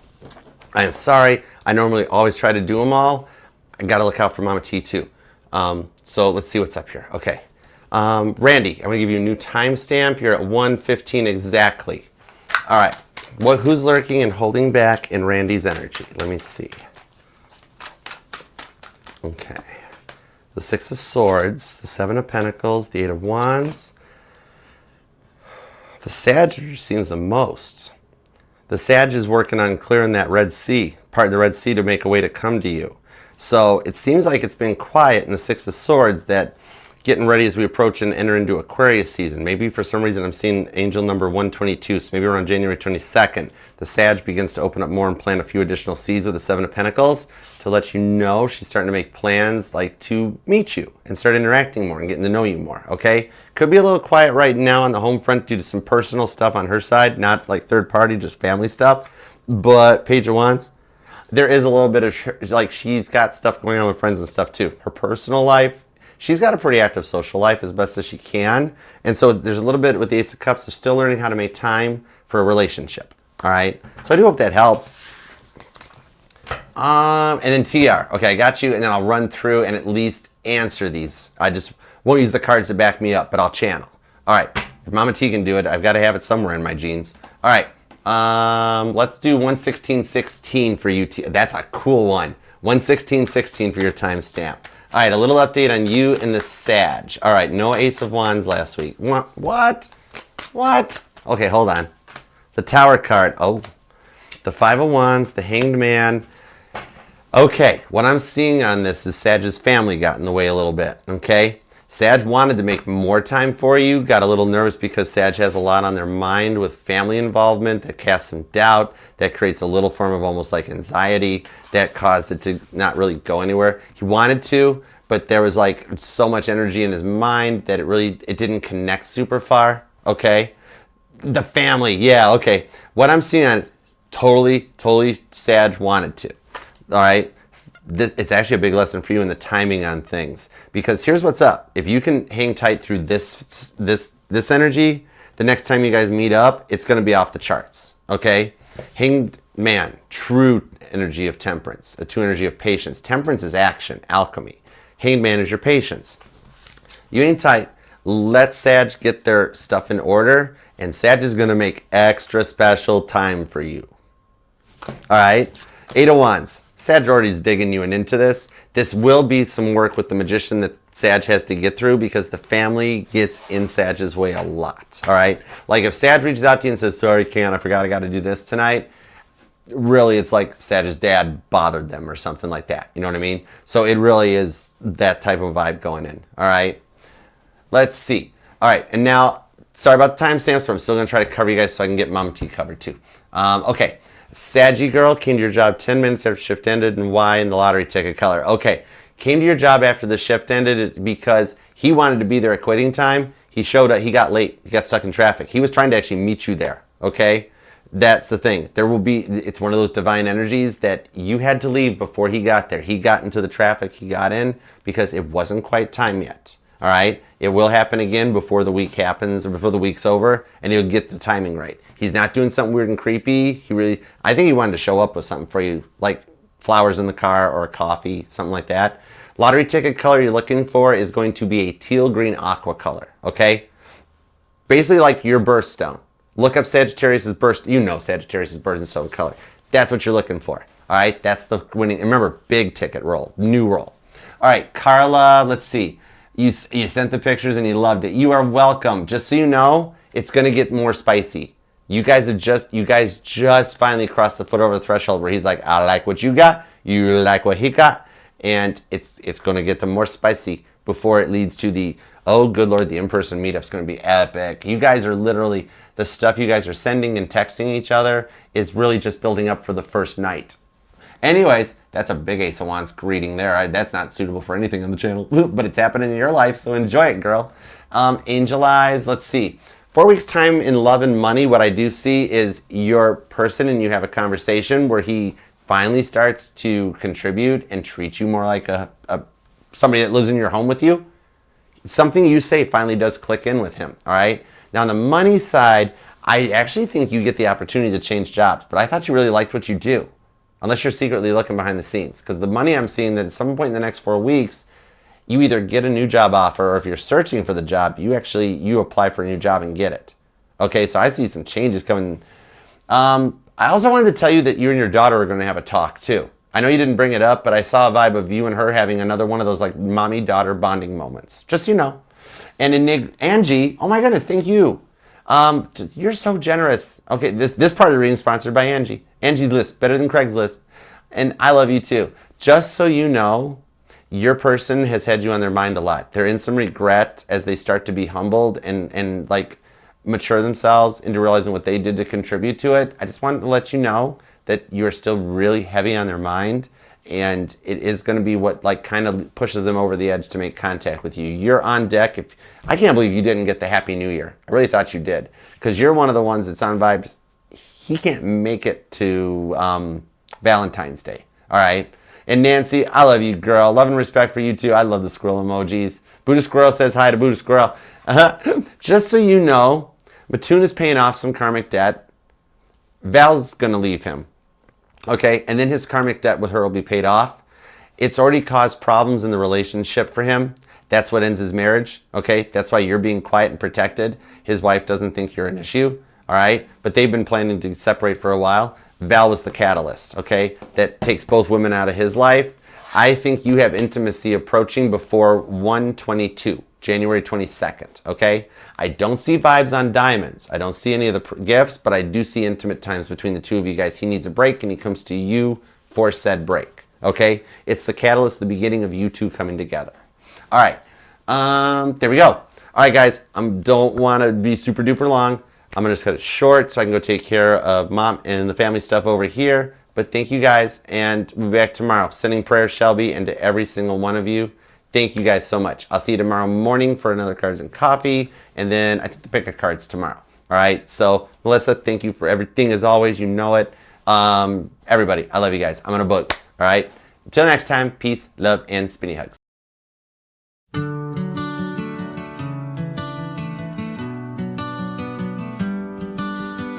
Speaker 2: I am sorry. I normally always try to do them all. I gotta look out for Mama T too. So let's see what's up here. Okay. Randy, I'm going to give you a new timestamp. You're at 1:15 exactly. All right. Who's lurking and holding back in Randy's energy? Let me see. Okay. The Six of Swords, the Seven of Pentacles, the Eight of Wands. The Sag seems the most. The Sag is working on clearing that Red Sea, part of the Red Sea, to make a way to come to you. So it seems like it's been quiet in the Six of Swords, that getting ready as we approach and enter into Aquarius season. Maybe for some reason I'm seeing angel number 122, so maybe around January 22nd, the Sag begins to open up more and plant a few additional seeds with the Seven of Pentacles to let you know she's starting to make plans like to meet you and start interacting more and getting to know you more, okay? Could be a little quiet right now on the home front due to some personal stuff on her side, not like third party, just family stuff, but Page of Wands. There is a little bit of, like, she's got stuff going on with friends and stuff too. Her personal life, she's got a pretty active social life as best as she can. And so there's a little bit with the Ace of Cups of still learning how to make time for a relationship. All right. So I do hope that helps. And then TR. Okay, I got you. And then I'll run through and at least answer these. I just won't use the cards to back me up, but I'll channel. All right. If Mama T can do it, I've got to have it somewhere in my genes. All right. Let's do 1:16:16 for you. That's a cool one. 1:16:16 for your timestamp. All right, a little update on you and the Sag. All right, no Ace of Wands last week. What? Okay, hold on. The Tower card. Oh, the Five of Wands, the Hanged Man. Okay, what I'm seeing on this is Sag's family got in the way a little bit, okay? Sag wanted to make more time for you, got a little nervous because Sag has a lot on their mind with family involvement that casts some doubt, that creates a little form of almost like anxiety, that caused it to not really go anywhere. He wanted to, but there was like so much energy in his mind that it didn't connect super far, okay? The family, yeah, okay. What I'm seeing on totally Sag wanted to, all right? It's actually a big lesson for you in the timing on things, because here's what's up. If you can hang tight through this energy, the next time you guys meet up, it's going to be off the charts, okay? Hanged Man, true energy of temperance, a true energy of patience. Temperance is action, alchemy. Hanged Man is your patience. You hang tight, let Sag get their stuff in order, and Sag is going to make extra special time for you. All right? Eight of Wands. Sag already's digging you into this. This will be some work with the Magician that Sag has to get through, because the family gets in Sag's way a lot, all right? Like if Sag reaches out to you and says, sorry, Can, I forgot I got to do this tonight, really it's like Sag's dad bothered them or something like that, you know what I mean? So it really is that type of vibe going in, all right? Let's see. All right, and now, sorry about the timestamps, but I'm still going to try to cover you guys so I can get Mama T covered too. Okay. Saggy girl came to your job 10 minutes after shift ended, and why in the lottery ticket color? Okay, came to your job after the shift ended because he wanted to be there at quitting time. He showed up, he got late, he got stuck in traffic. He was trying to actually meet you there, okay? That's the thing. It's one of those divine energies that you had to leave before he got there. He got into the traffic, he got in because it wasn't quite time yet. All right, it will happen again before the week happens or before the week's over, and he'll get the timing right. He's not doing something weird and creepy. I think he wanted to show up with something for you, like flowers in the car or a coffee, something like that. Lottery ticket color you're looking for is going to be a teal green aqua color, okay? Basically like your birthstone. Look up Sagittarius's birth. You know Sagittarius's birthstone color. That's what you're looking for. All right, that's the winning. Remember, big ticket roll, new roll. All right, Carla. Let's see. You sent the pictures and you loved it. You are welcome. Just so you know, it's going to get more spicy. You guys just finally crossed the foot over the threshold where he's like, I like what you got, you like what he got, and it's going to get them more spicy before it leads to the, oh good Lord, the in-person meetup's going to be epic. You guys are literally, the stuff you guys are sending and texting each other is really just building up for the first night. Anyways, that's a big Ace of Wands reading there. That's not suitable for anything on the channel, but it's happening in your life, so enjoy it, girl. Angel eyes, let's see. 4 weeks time in love and money, what I do see is your person and you have a conversation where he finally starts to contribute and treat you more like somebody that lives in your home with you. Something you say finally does click in with him, all right? Now on the money side, I actually think you get the opportunity to change jobs, but I thought you really liked what you do, unless you're secretly looking behind the scenes. Because the money I'm seeing that at some point in the next 4 weeks, you either get a new job offer, or if you're searching for the job, you apply for a new job and get it. Okay, so I see some changes coming. I also wanted to tell you that you and your daughter are going to have a talk too. I know you didn't bring it up, but I saw a vibe of you and her having another one of those like mommy-daughter bonding moments. Just so you know. And Angie, oh my goodness, thank you. You're so generous. Okay, this part of the reading is sponsored by Angie. Angie's List, better than Craigslist. And I love you too. Just so you know, your person has had you on their mind a lot. They're in some regret as they start to be humbled and like mature themselves into realizing what they did to contribute to it. I just wanted to let you know that you're still really heavy on their mind, and it is going to be what like kind of pushes them over the edge to make contact with you. You're on deck. I can't believe you didn't get the Happy New Year. I really thought you did, because you're one of the ones that's on vibes. He can't make it to Valentine's Day. All right. And Nancy, I love you, girl. Love and respect for you, too. I love the squirrel emojis. Buddha Squirrel says hi to Buddha Squirrel. Just so you know, Matun is paying off some karmic debt. Val's going to leave him. Okay? And then his karmic debt with her will be paid off. It's already caused problems in the relationship for him. That's what ends his marriage. Okay? That's why you're being quiet and protected. His wife doesn't think you're an issue. All right? But they've been planning to separate for a while. Val was the catalyst, okay, that takes both women out of his life. I think you have intimacy approaching before 1/22, January 22nd, okay? I don't see vibes on diamonds. I don't see any of the gifts, but I do see intimate times between the two of you guys. He needs a break, and he comes to you for said break, okay? It's the catalyst, the beginning of you two coming together. All right, there we go. All right, guys, I don't want to be super duper long. I'm going to just cut it short so I can go take care of mom and the family stuff over here. But thank you guys, and we'll be back tomorrow. Sending prayers, Shelby, and to every single one of you. Thank you guys so much. I'll see you tomorrow morning for another Cards and Coffee, and then I think the pick of cards tomorrow. All right, so Melissa, thank you for everything as always. You know it. Everybody, I love you guys. I'm going to book. All right, until next time, peace, love, and spinny hugs.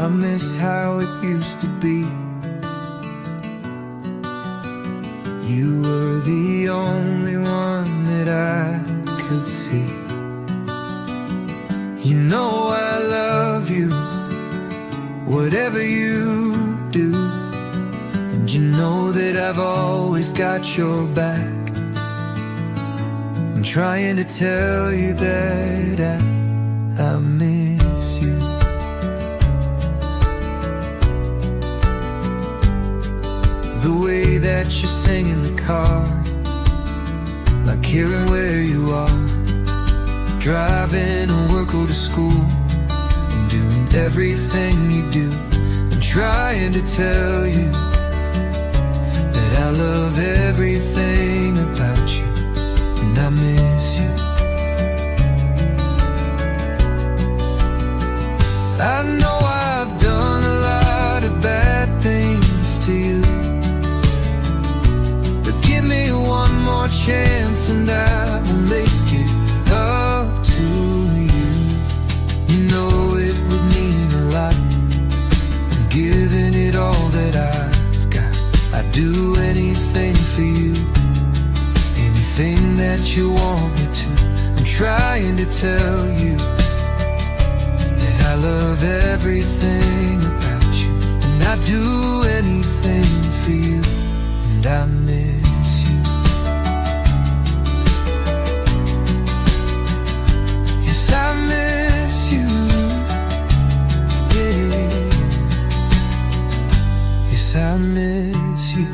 Speaker 1: I miss how it used to be. You were the only one that I could see. You know I love you, whatever you do. And you know that I've always got your back. I'm trying to tell you that I miss you. The way that you sing in the car, like hearing where you are, driving to work or to school, and doing everything you do. I'm trying to tell you that I love everything about you, and I miss you. I know I've done a lot of bad things to you. Give me one more chance and I will make it up to you. You know it would mean a lot. I'm giving it all that I've got. I'd do anything for you, anything that you want me to. I'm trying to tell you that I love everything about you, and I'd do anything for you, and I miss. I miss you, yeah. Yes, I miss you.